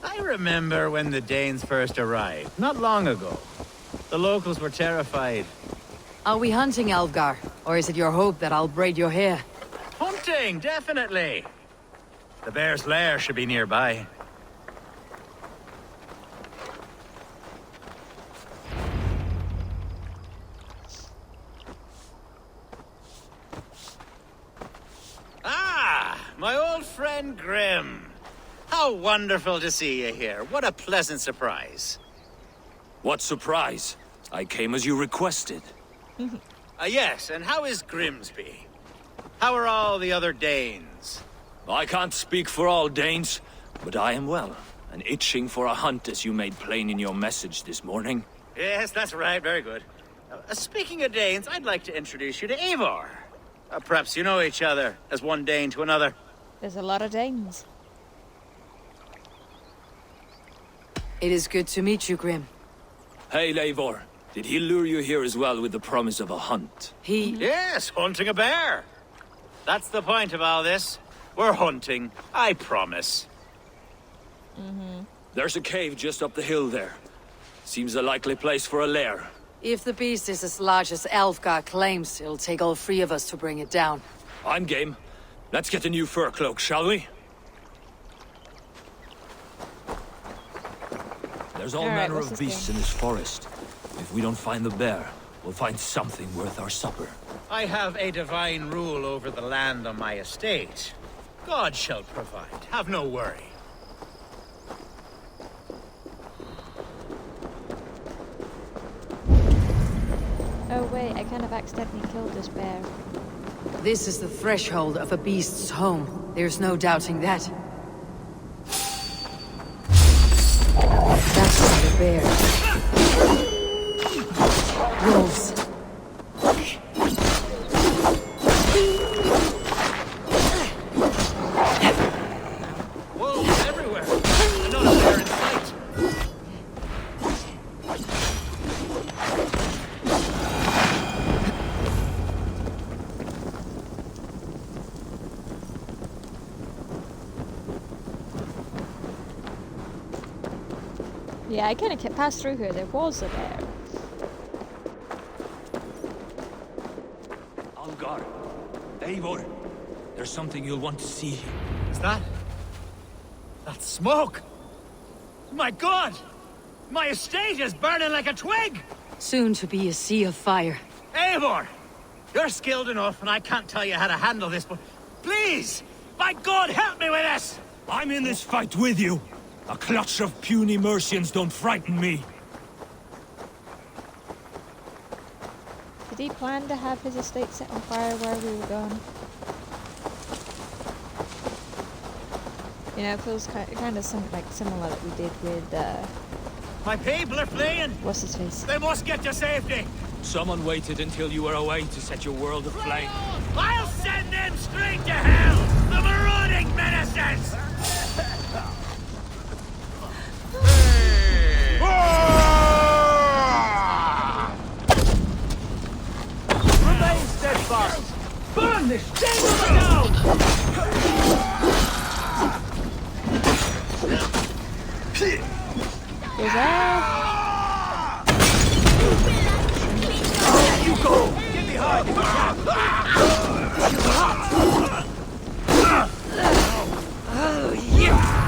I remember when the Danes first arrived, not long ago. The locals were terrified. Are we hunting, Alfgar? Or is it your hope that I'll braid your hair? Hunting, definitely! The bear's lair should be nearby. Ah! My old friend Grim. How wonderful to see you here. What a pleasant surprise. What surprise? I came as you requested. Yes, and how is Grimsby? How are all the other Danes? I can't speak for all Danes, but I am well, and itching for a hunt as you made plain in your message this morning. Yes, that's right. Very good. Speaking of Danes, I'd like to introduce you to Eivor. Perhaps you know each other, as one Dane to another. There's a lot of Danes. It is good to meet you, Grim. Hey, Eivor. Did he lure you here as well with the promise of a hunt? Yes, hunting a bear. That's the point of all this. We're hunting, I promise. There's a cave just up the hill there. Seems a likely place for a lair. If the beast is as large as Alfgar claims, it'll take all 3 of us to bring it down. I'm game. Let's get a new fur cloak, shall we? There's all manner of beasts in this forest. If we don't find the bear, we'll find something worth our supper. I have a divine rule over the land on my estate. God shall provide. Have no worry. Oh wait, I kind of accidentally killed this bear. This is the threshold of a beast's home. There's no doubting that. That's not a bear. Wolves. Wolves everywhere. Another bear in sight. Yeah, I kind of passed through here. There was a bear. Algar. Eivor. There's something you'll want to see. Is that? That's smoke! My God! My estate is burning like a twig! Soon to be a sea of fire. Eivor! You're skilled enough, and I can't tell you how to handle this, but please! By God, help me with this! I'm in this fight with you! A clutch of puny Mercians don't frighten me! Did he plan to have his estate set on fire where we were going? You know, it feels kind of similar that we did with, My people are fleeing! what's his face? They must get to safety! Someone waited until you were away to set your world aflame. I'll send them straight to hell! The marauding menaces! Remain steadfast! Burn this thing down! Was that? You go! Get behind him! Oh, yeah!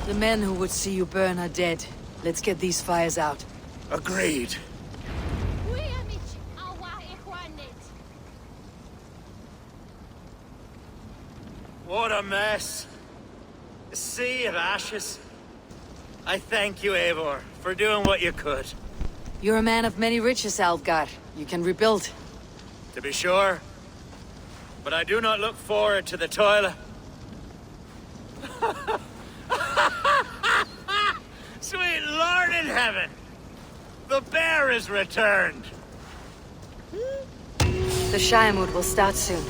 The men who would see you burn are dead. Let's get these fires out. Agreed. What a mess. A sea of ashes. I thank you, Eivor, for doing what you could. You're a man of many riches, Alfgar. You can rebuild. To be sure. But I do not look forward to the toil. Sweet Lord in heaven! The bear is returned! The Shiremood will start soon.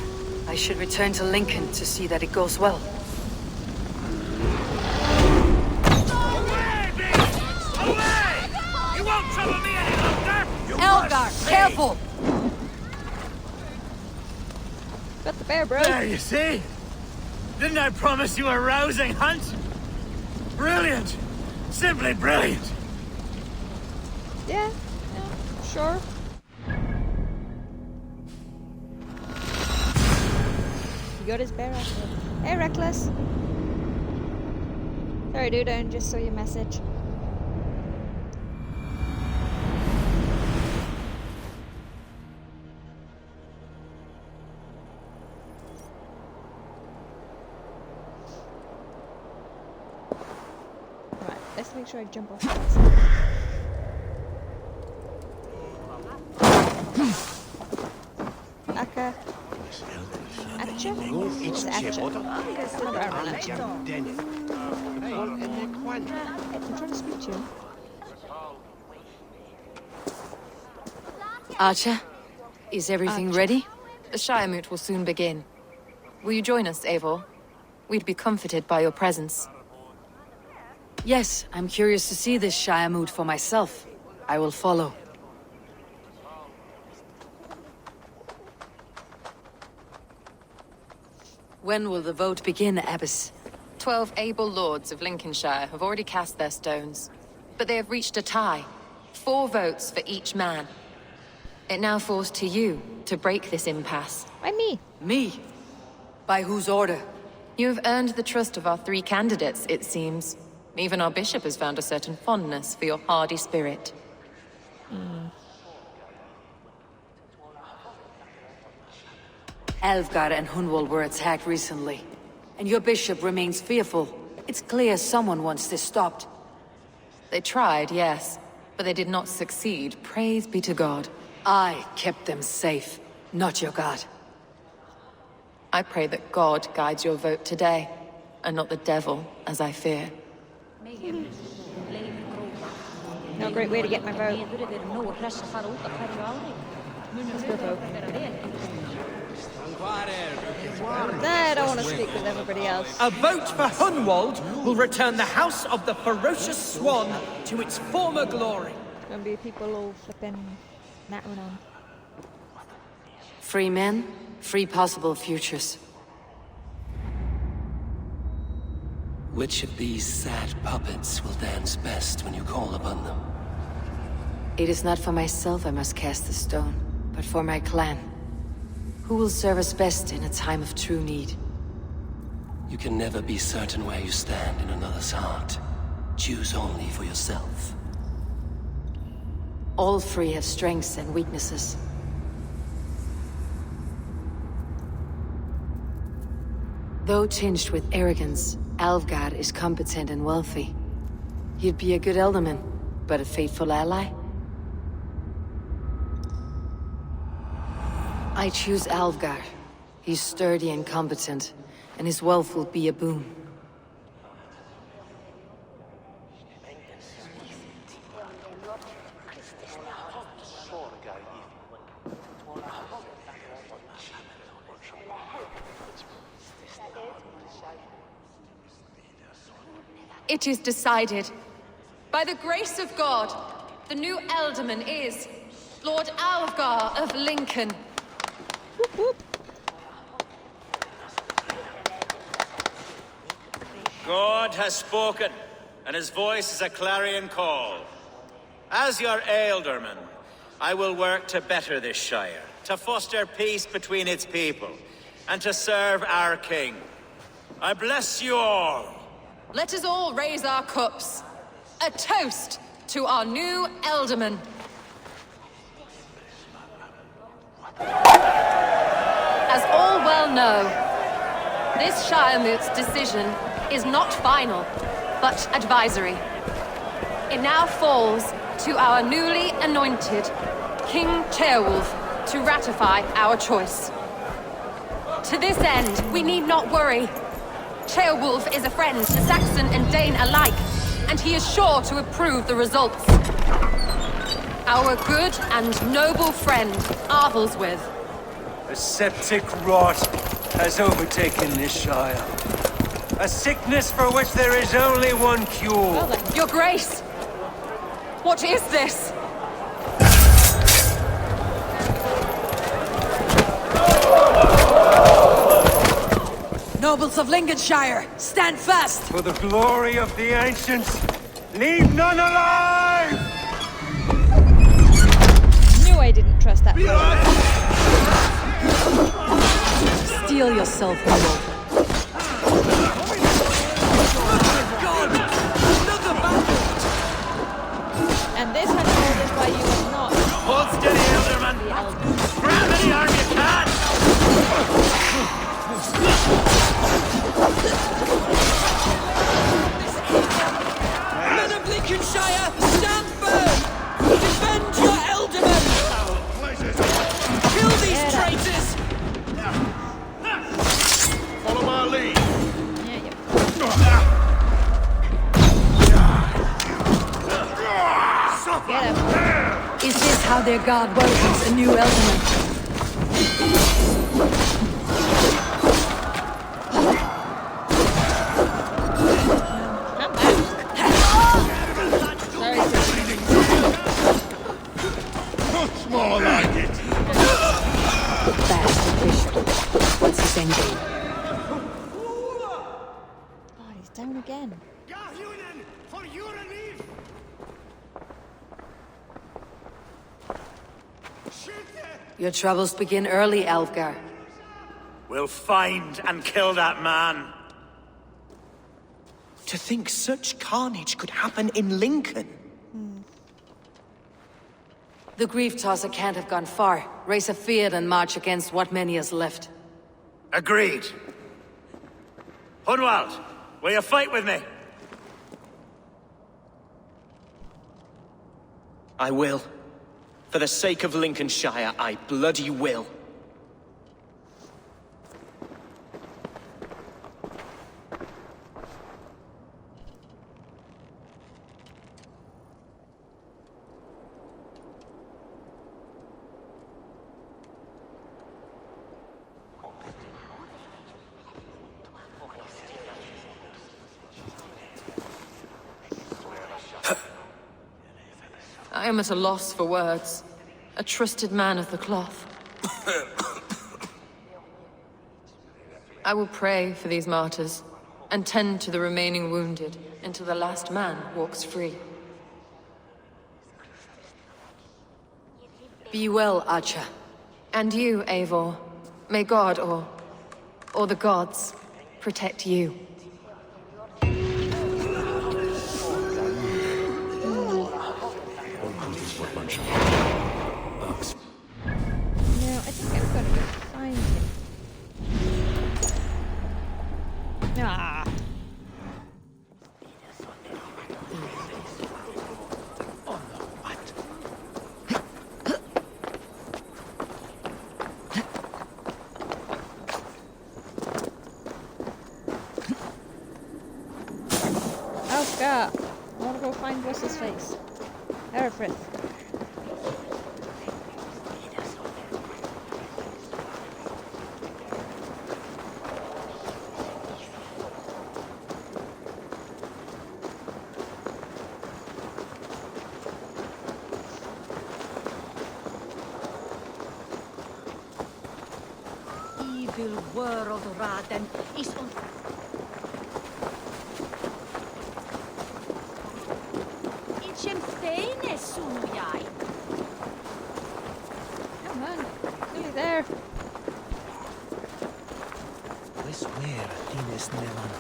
I should return to Lincoln to see that it goes well. Away, beast! Away! You won't trouble me any longer! Elgar, careful! Got the bear, bro. There, you see? Didn't I promise you a rousing hunt? Brilliant! Simply brilliant! Yeah, sure. He got his bear after. Hey, Reckless. Sorry, dude, I just saw your message. Right, let's make sure I jump off this. Aka. Atcha? It's Atcha. I'm trying to speak to you. Archer, is everything Archer. ready? The Shire Moot will soon begin. Will you join us, Eivor? We'd be comforted by your presence. Yes, I'm curious to see this Shire mood for myself. I will follow. When will the vote begin, Abbess? 12 able lords of Lincolnshire have already cast their stones, but they have reached a tie. 4 votes for each man. It now falls to you to break this impasse. Why me? Me? By whose order? You have earned the trust of our 3 candidates, it seems. Even our bishop has found a certain fondness for your hardy spirit. Alvgar and Hunwald were attacked recently, and your bishop remains fearful. It's clear someone wants this stopped. They tried, yes, but they did not succeed. Praise be to God. I kept them safe, not your god. I pray that God guides your vote today, and not the devil, as I fear. No great way to get my vote. Let's go vote. I don't want to speak with everybody else. A vote for Hunwald will return the House of the Ferocious Swan to its former glory. There's gonna be people all flipping that one on. Free men, free possible futures. Which of these sad puppets will dance best when you call upon them? It is not for myself I must cast the stone, but for my clan. Who will serve us best in a time of true need? You can never be certain where you stand in another's heart. Choose only for yourself. All 3 have strengths and weaknesses. Though tinged with arrogance, Alvgar is competent and wealthy. He'd be a good Ealdorman, but a faithful ally? I choose Alvgar. He's sturdy and competent, and his wealth will be a boon. It is decided. By the grace of God, the new Ealdorman is Lord Alvgar of Lincoln. Whoop, whoop. God has spoken, and his voice is a clarion call. As your Ealdorman, I will work to better this Shire, to foster peace between its people, and to serve our king. I bless you all. Let us all raise our cups. A toast to our new Ealdorman. As all well know, this Shiremoot's decision is not final, but advisory. It now falls to our newly anointed King Ceolwulf to ratify our choice. To this end, we need not worry. Ceolwulf is a friend to Saxon and Dane alike, and he is sure to approve the results. Our good and noble friend, Arthelswith. A septic rot has overtaken this Shire. A sickness for which there is only one cure. Your Grace! What is this? Nobles of Lincolnshire, stand fast! For the glory of the ancients, leave none alive! Knew I didn't trust that. Steel yourself, Hunwald. God Get him. Is this how their god welcomes a new Ealdorman? More like it. That's the bishop. What's his end game? Oh, he's down again. Your troubles begin early, Alfgar. We'll find and kill that man. To think such carnage could happen in Lincoln. The grief tosser can't have gone far. Raise a field and march against what Manius left. Agreed. Hunwald, will you fight with me? I will. For the sake of Lincolnshire, I bloody will. I am at a loss for words. A trusted man of the cloth. I will pray for these martyrs, and tend to the remaining wounded, until the last man walks free. Be well, Archer. And you, Eivor. May God, or the gods, protect you. No, I think I'm gonna go find him. Ah. Oscar! I wanna go find what's his face. Herefrith. Evil world, Raden, is on... Come on, nearly there. I swear, Dines Nevan.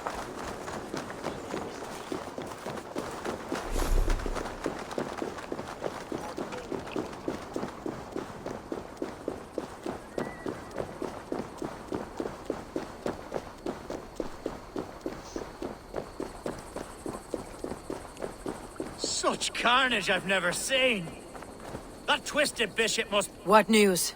Such carnage I've never seen. That twisted bishop must... What news?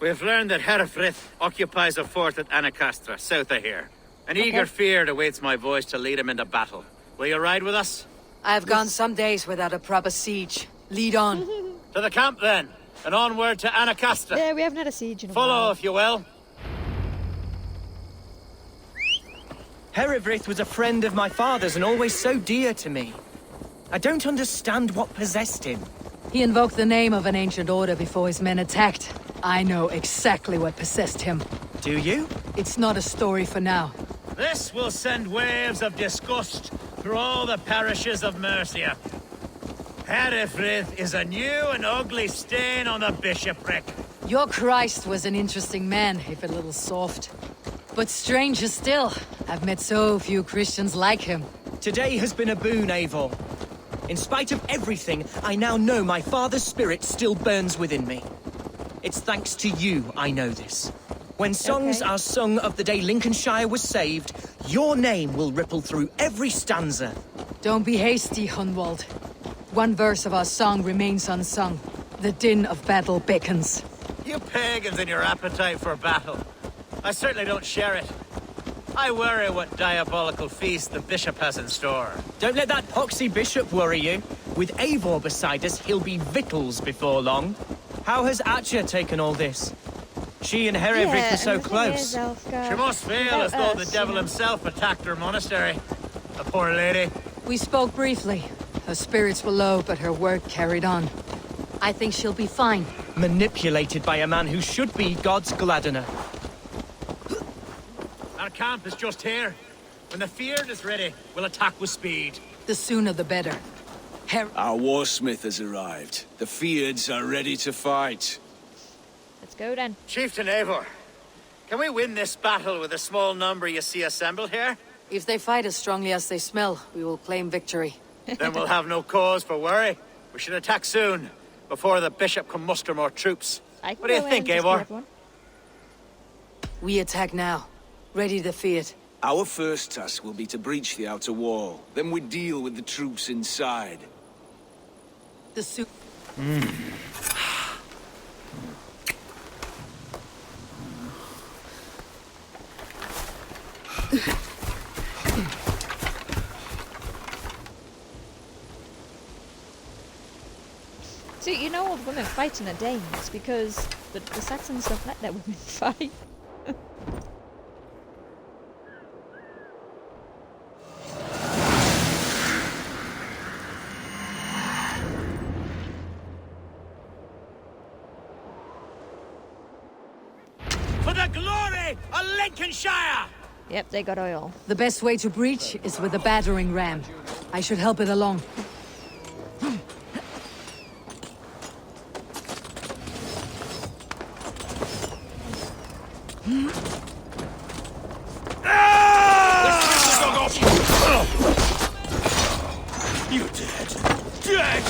We've learned that Herefrith occupies a fort at Anecastre, south of here. An eager fear awaits my voice to lead him into battle. Will you ride with us? I've gone some days without a proper siege. Lead on. To the camp, then, and onward to Anecastre. Yeah, we haven't had a siege in a while. Follow, if you will. Herefrith was a friend of my father's and always so dear to me. I don't understand what possessed him. He invoked the name of an ancient order before his men attacked. I know exactly what possessed him. Do you? It's not a story for now. This will send waves of disgust through all the parishes of Mercia. Herefrith is a new and ugly stain on the bishopric. Your Christ was an interesting man, if a little soft. But stranger still, I've met so few Christians like him. Today has been a boon, Eivor. In spite of everything, I now know my father's spirit still burns within me. It's thanks to you I know this. When songs are sung of the day Lincolnshire was saved, your name will ripple through every stanza. Don't be hasty, Hunwald. One verse of our song remains unsung. The din of battle beckons. You pagans and your appetite for battle. I certainly don't share it. I worry what diabolical feast the bishop has in store. Don't let that poxy bishop worry you. With Eivor beside us, he'll be victuals before long. How has Atcha taken all this? She and Herefrith were so close. She must feel as though the devil himself attacked her monastery. The poor lady. We spoke briefly. Her spirits were low, but her work carried on. I think she'll be fine. Manipulated by a man who should be God's gladdener. Our camp is just here. When the Feard is ready, we'll attack with speed. The sooner the better. Our warsmith has arrived. The Feards are ready to fight. Let's go then. Chieftain Eivor, can we win this battle with the small number you see assembled here? If they fight as strongly as they smell, we will claim victory. Then we'll have no cause for worry. We should attack soon, before the bishop can muster more troops. What do you think, Eivor? We attack now. Ready the Feard. Our first task will be to breach the outer wall. Then we deal with the troops inside. The soup. See, you know old women fighting are Danes because the Saxons don't let their women fight. For the glory of Lincolnshire! Yep, they got oil. The best way to breach is with a battering ram. I should help it along. You're dead. Dead!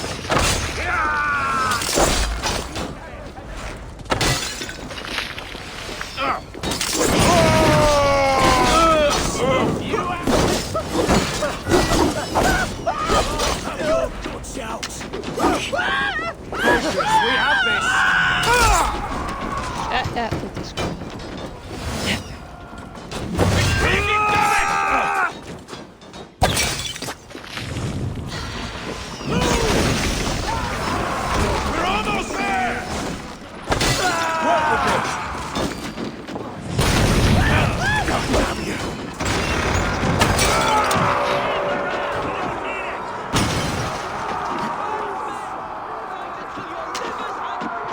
Watch out! We have this! With this one. We're almost there!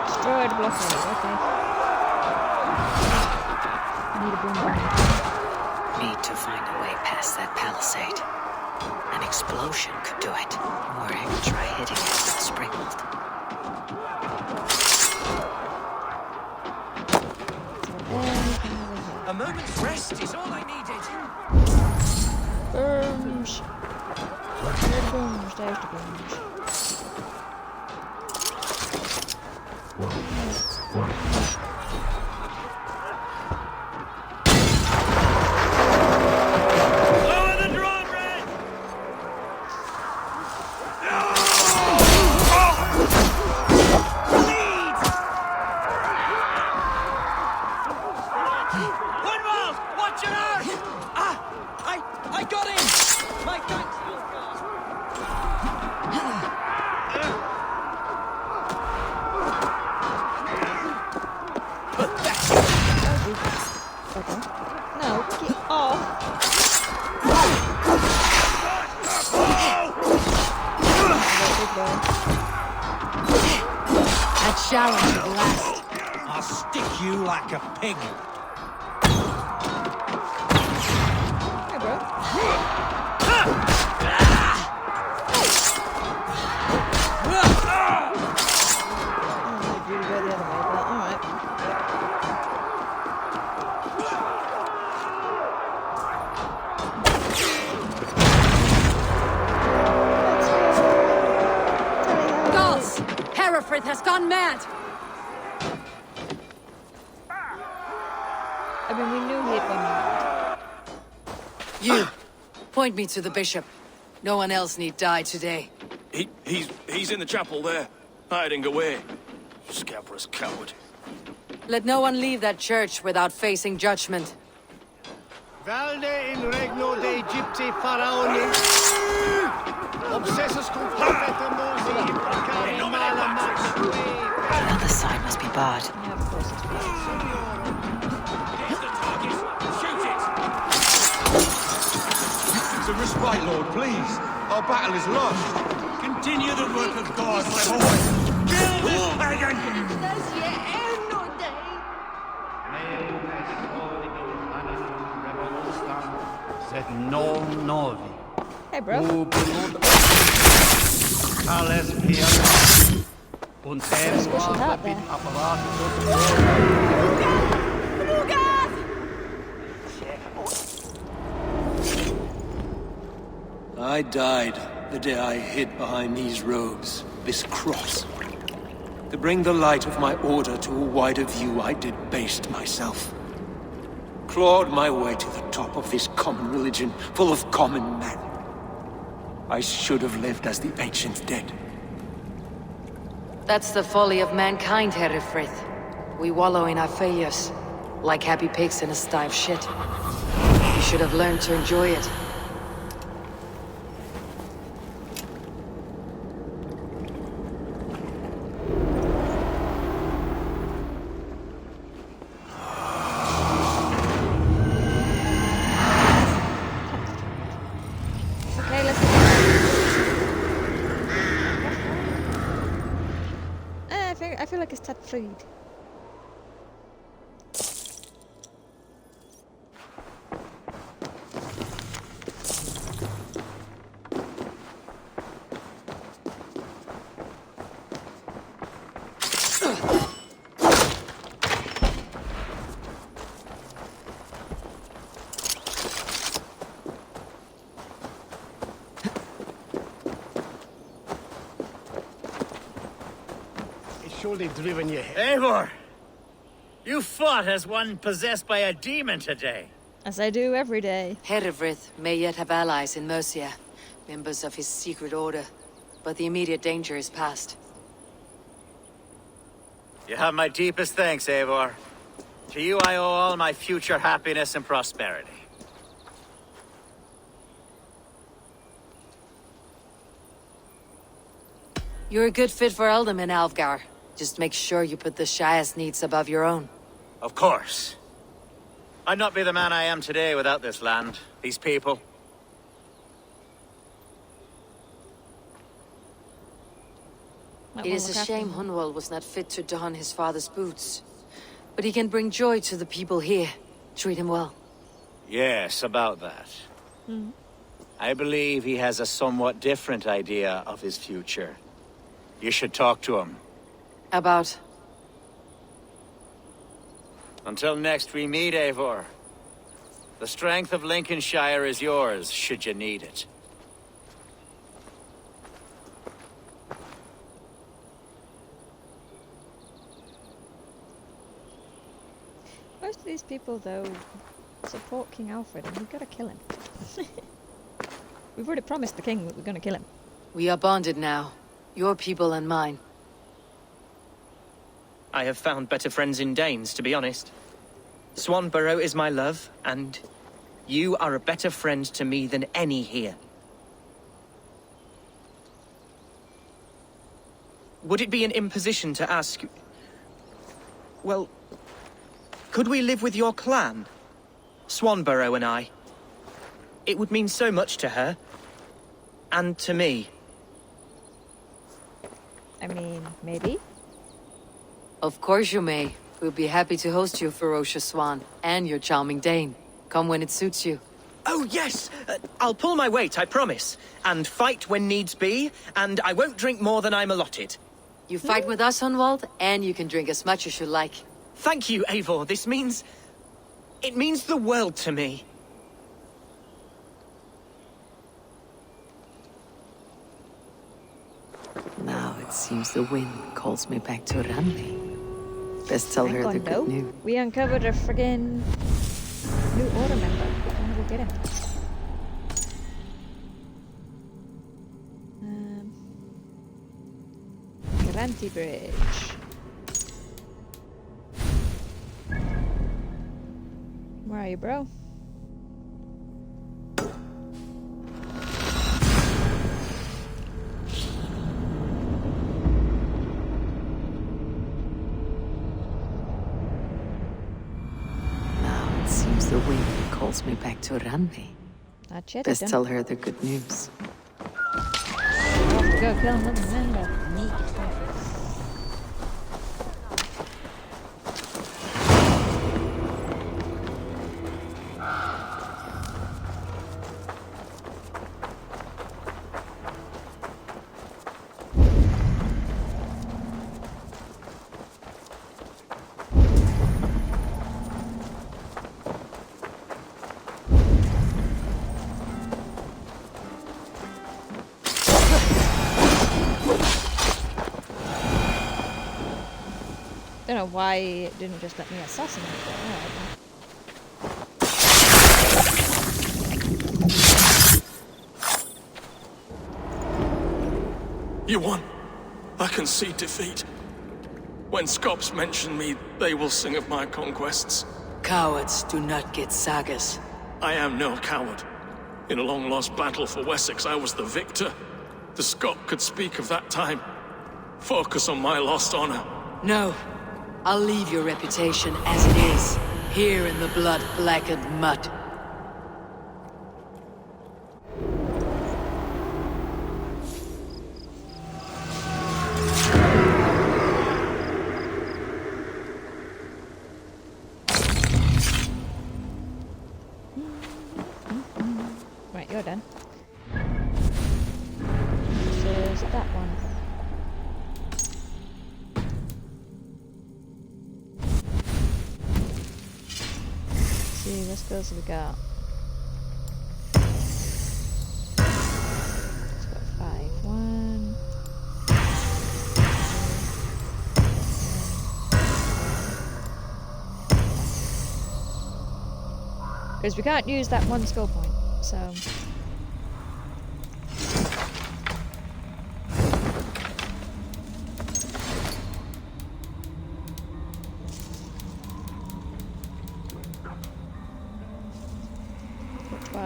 Destroyed blockade, okay. Need a boom. Need to find a way past that palisade. An explosion could do it. Or I could try hitting it with a springbolt. A moment's rest is all I needed. Booms. There's booms. There's the booms. Lower the drawbridge! Hunwald! Watch your arm! I got him! My thanks, No, get off. That challenge will last. I'll stick you like a pig. Hey, bro. Gauls! Herefrith has gone mad! I mean, we knew he'd gone mad. You! Point me to the bishop. No one else need die today. He's in the chapel there, hiding away. Scabrous coward. Let no one leave that church without facing judgment. Valde in regno de Egypti faraoni. Obsessus cum profetam Bard. Yeah, of course it's bad. It's a respite, Lord, please. Our battle is lost. Continue the work of God, my boy. Kill this pagan! Hey, bro. Special hat there. I died the day I hid behind these robes, this cross. To bring the light of my order to a wider view, I debased myself. Clawed my way to the top of this common religion, full of common men. I should have lived as the ancient dead. That's the folly of mankind, Herefrith. We wallow in our failures, like happy pigs in a sty of shit. You should have learned to enjoy it. Okay, let's I feel like it's Tatfried. Surely driven you. Eivor! You fought as one possessed by a demon today. As I do every day. Herefrith may yet have allies in Mercia, members of his secret order, but the immediate danger is past. You have my deepest thanks, Eivor. To you I owe all my future happiness and prosperity. You're a good fit for Ealdorman, Alfgar. Just make sure you put the Shire's needs above your own. Of course. I'd not be the man I am today without this land, these people. It is a shame Hunwald was not fit to don his father's boots. But he can bring joy to the people here. Treat him well. Yes, about that. I believe he has a somewhat different idea of his future. You should talk to him. About? Until next we meet, Eivor. The strength of Lincolnshire is yours, should you need it. Most of these people, though, support King Alfred, and we've got to kill him. We've already promised the king that we're going to kill him. We are bonded now. Your people and mine. I have found better friends in Danes, to be honest. Swanborough is my love, and you are a better friend to me than any here. Would it be an imposition to ask... Well, could we live with your clan? Swanborough and I. It would mean so much to her. And to me. I mean, maybe? Of course you may. We'll be happy to host you, ferocious swan, and your charming Dane. Come when it suits you. Oh, yes! I'll pull my weight, I promise. And fight when needs be, and I won't drink more than I'm allotted. You fight with us, Hunwald, and you can drink as much as you like. Thank you, Eivor. This means... it means the world to me. Now it seems the wind calls me back to Randvi. Best tell her the good news. We uncovered a friggin' new order member. I'm gonna go get him. Garanti Bridge. Where are you, bro? wind calls me back to Randvi. Not yet. Best tell her the good news. I'll have to go kill another man, but neat. I don't know why it didn't just let me assassinate it. You won. I can see defeat. When Scops mention me, they will sing of my conquests. Cowards do not get sagas. I am no coward. In a long-lost battle for Wessex, I was the victor. The Scot could speak of that time. Focus on my lost honor. No. I'll leave your reputation as it is, here in the blood-blackened mud. Right, you're done. This is that one. See, what skills have we got? It's got 5. 1. Because we can't use that one skill point, so.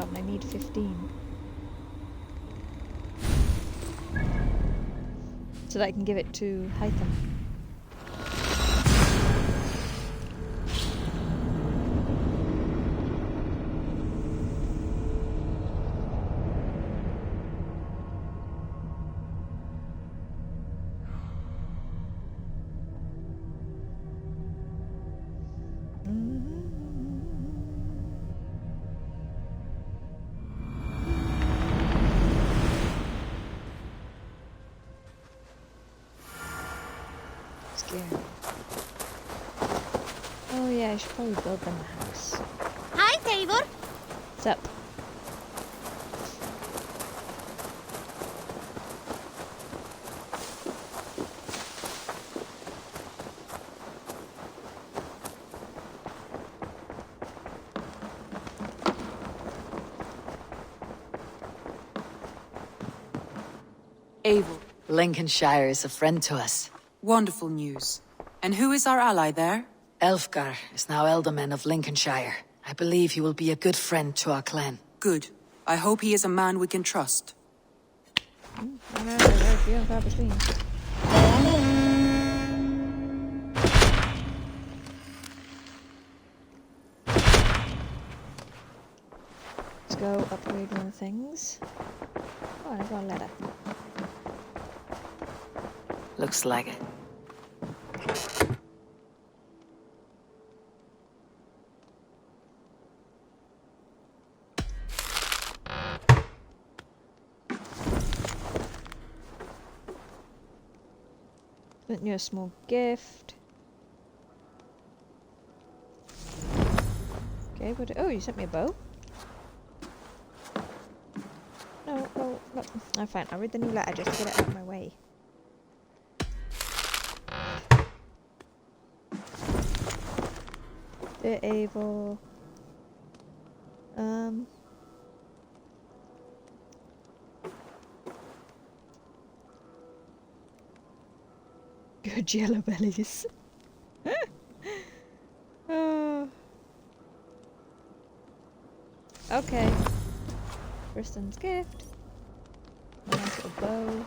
And I need 15. So that I can give it to Hytham. Oh yeah, I should probably build them a house. Hi, Taylor. What's up? Eivor, Lincolnshire is a friend to us. Wonderful news. And who is our ally there? Elfgar is now Ealdorman of Lincolnshire. I believe he will be a good friend to our clan. Good. I hope he is a man we can trust. I know, they're very few and far between. Let's go upgrade one of the things. Oh, and I got a ladder. Looks like it. Sent you a small gift. Okay, what? Oh, you sent me a bow. No. I'm fine. I'll read the new letter just to get it out of my way. Dear Eivor. Good yellow bellies. Okay. Kristen's gift. A nice little bow.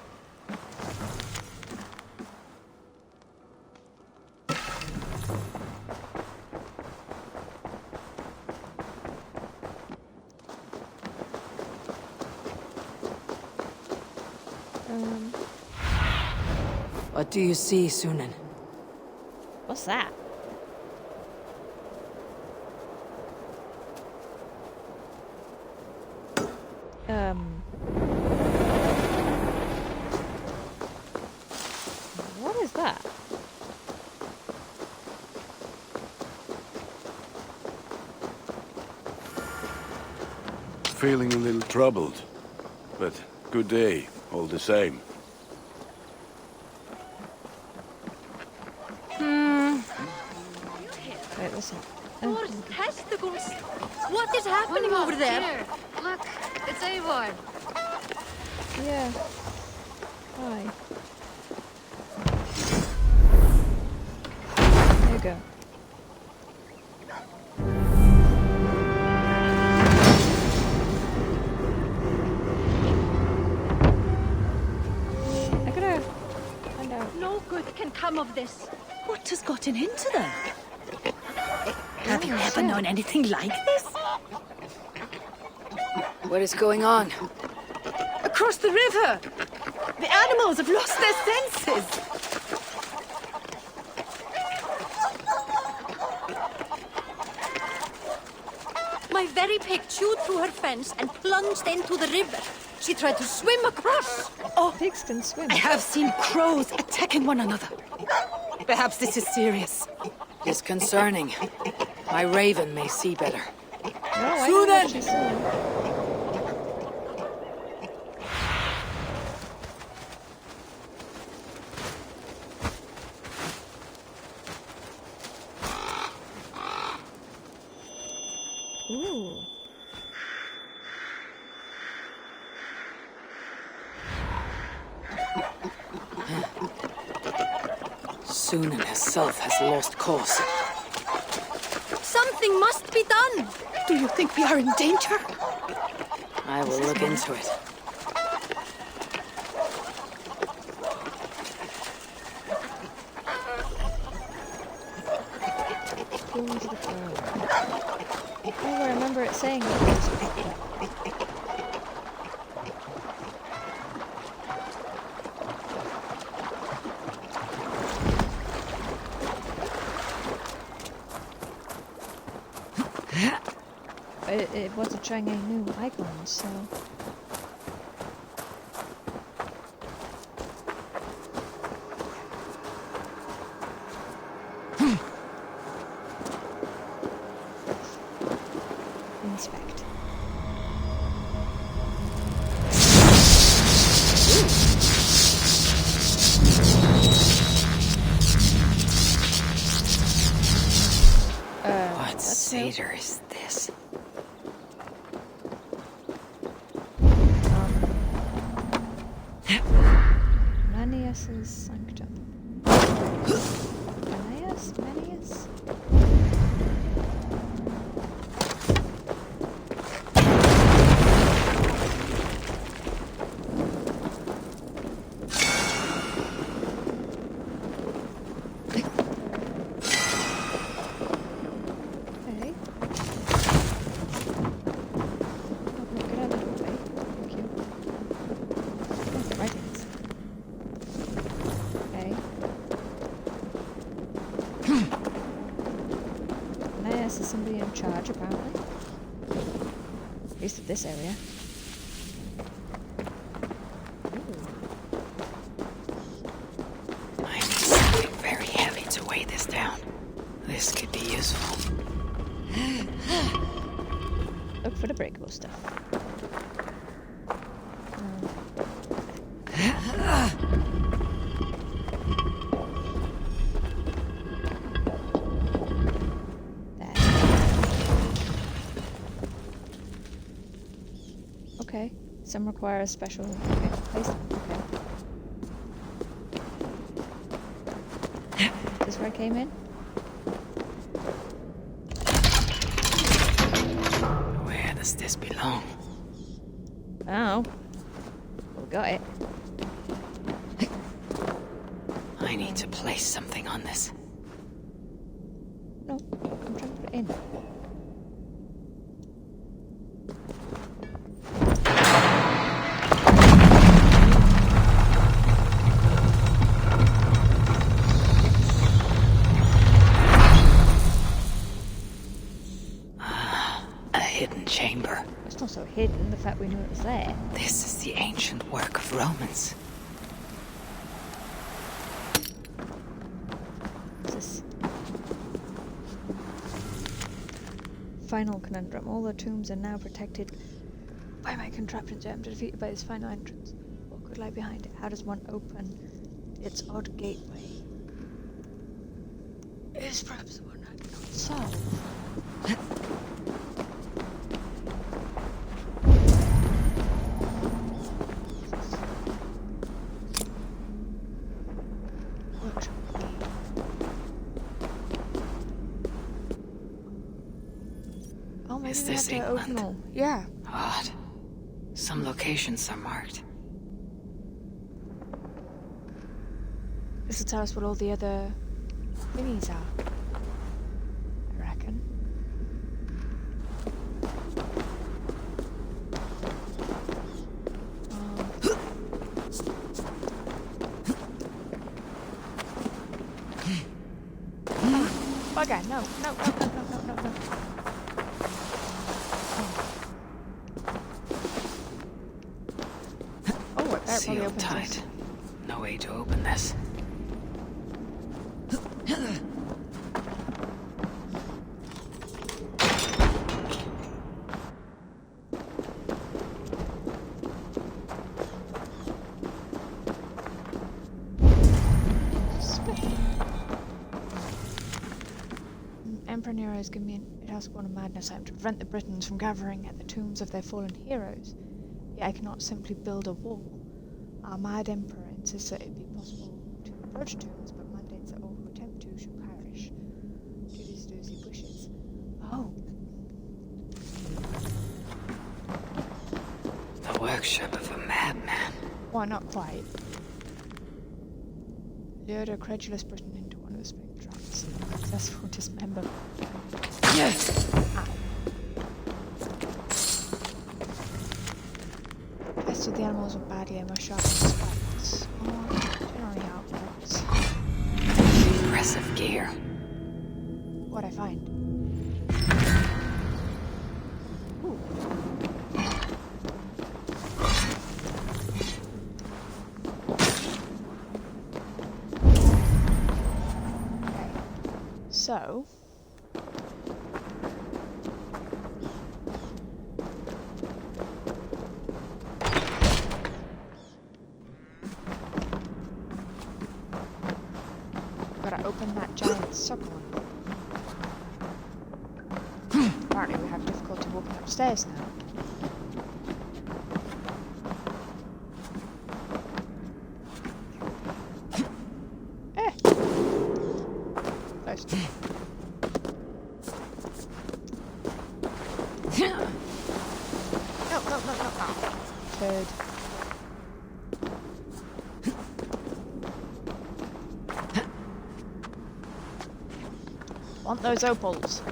What do you see, Sunan? What's that? What is that? Feeling a little troubled, but good day, all the same. Wait, listen. Lord testicles! What is happening over there? Here, look, it's Eivor. Yeah. Hi. There you go. I gotta find out. No good can come of this. What has gotten into them? Have you ever known anything like this? What is going on? Across the river! The animals have lost their senses! My very pig chewed through her fence and plunged into the river. She tried to swim across. Oh, pigs can swim. I have seen crows attacking one another. Perhaps this is serious. Disconcerting. My raven may see better. No, I know what she saw. Ooh. Sunan herself has lost course. Something must be done. Do you think we are in danger? I will look into it. Into the flower. Oh, I remember it saying that. It wasn't showing any new icons, so... Inspect. What satyr is this? Manius's sanctum. Manius? Manius is somebody in charge, apparently. At least of this area. I need something very heavy to weigh this down. This could be useful. Look for the breakable stuff. Okay. Some require a special placement. Okay. Is this where I came in? Where does this belong? Oh. We got it. I need to place something on this. No, I'm trying to put it in. we knew it was there. This is the ancient work of Romans. This final conundrum. All the tombs are now protected by my contraption gem defeated by this final entrance. What could lie behind it? How does one open its odd gateway? Is perhaps the one I cannot solve. Is this England? Yeah. Odd. Some locations are marked. This will tell us what all the other thingies are, I reckon. Bugger, no. Sealed tight. No way to open this. Emperor Nero has given me it has born a madness. I am to prevent the Britons from gathering at the tombs of their fallen heroes. Yet I cannot simply build a wall. Our mad emperor insists that it be possible to approach tombs, but mandates that all who attempt to should perish. Do these do as he wishes. Oh. The workshop of a madman. Why not quite? Lured a credulous Briton into one of the spring traps. Successful dismemberment. Yes! Ow. Tested the animals were badly and were sharp spikes. Generally how it works. Impressive gear. What'd I find? Ooh. Okay. So open that giant sucker one. Apparently we have difficulty walking upstairs now. Close. No. Third. Want those opals.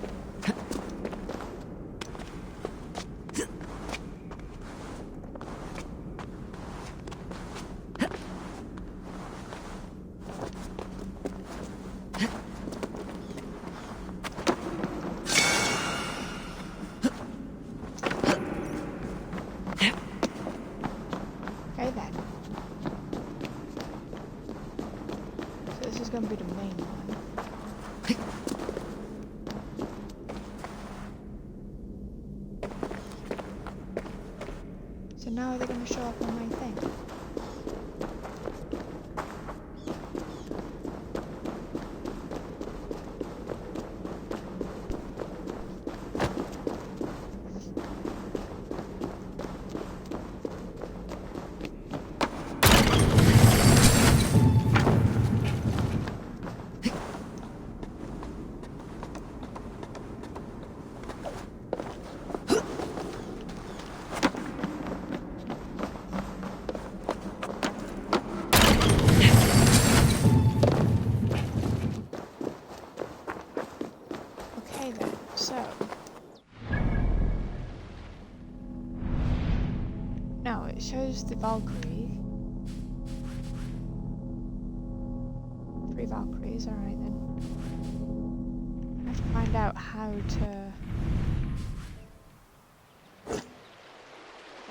Okay then. So this is going to be the main one. So now are they going to show up on my thing? It shows the Valkyrie. 3 Valkyries, alright then. I have to find out how to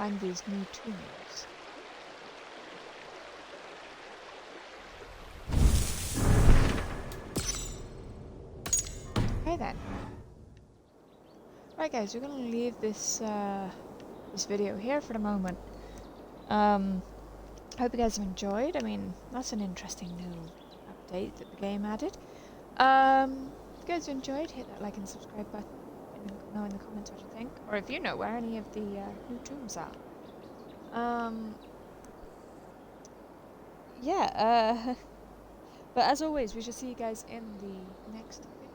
Randvi's new tombs. Okay then. Right guys, we're gonna leave this this video here for the moment. Hope you guys have enjoyed. I mean, that's an interesting new update that the game added. If you guys enjoyed, hit that like and subscribe button. Let me know in the comments what you think, or if you know where any of the new tombs are. Yeah. But as always, we shall see you guys in the next video.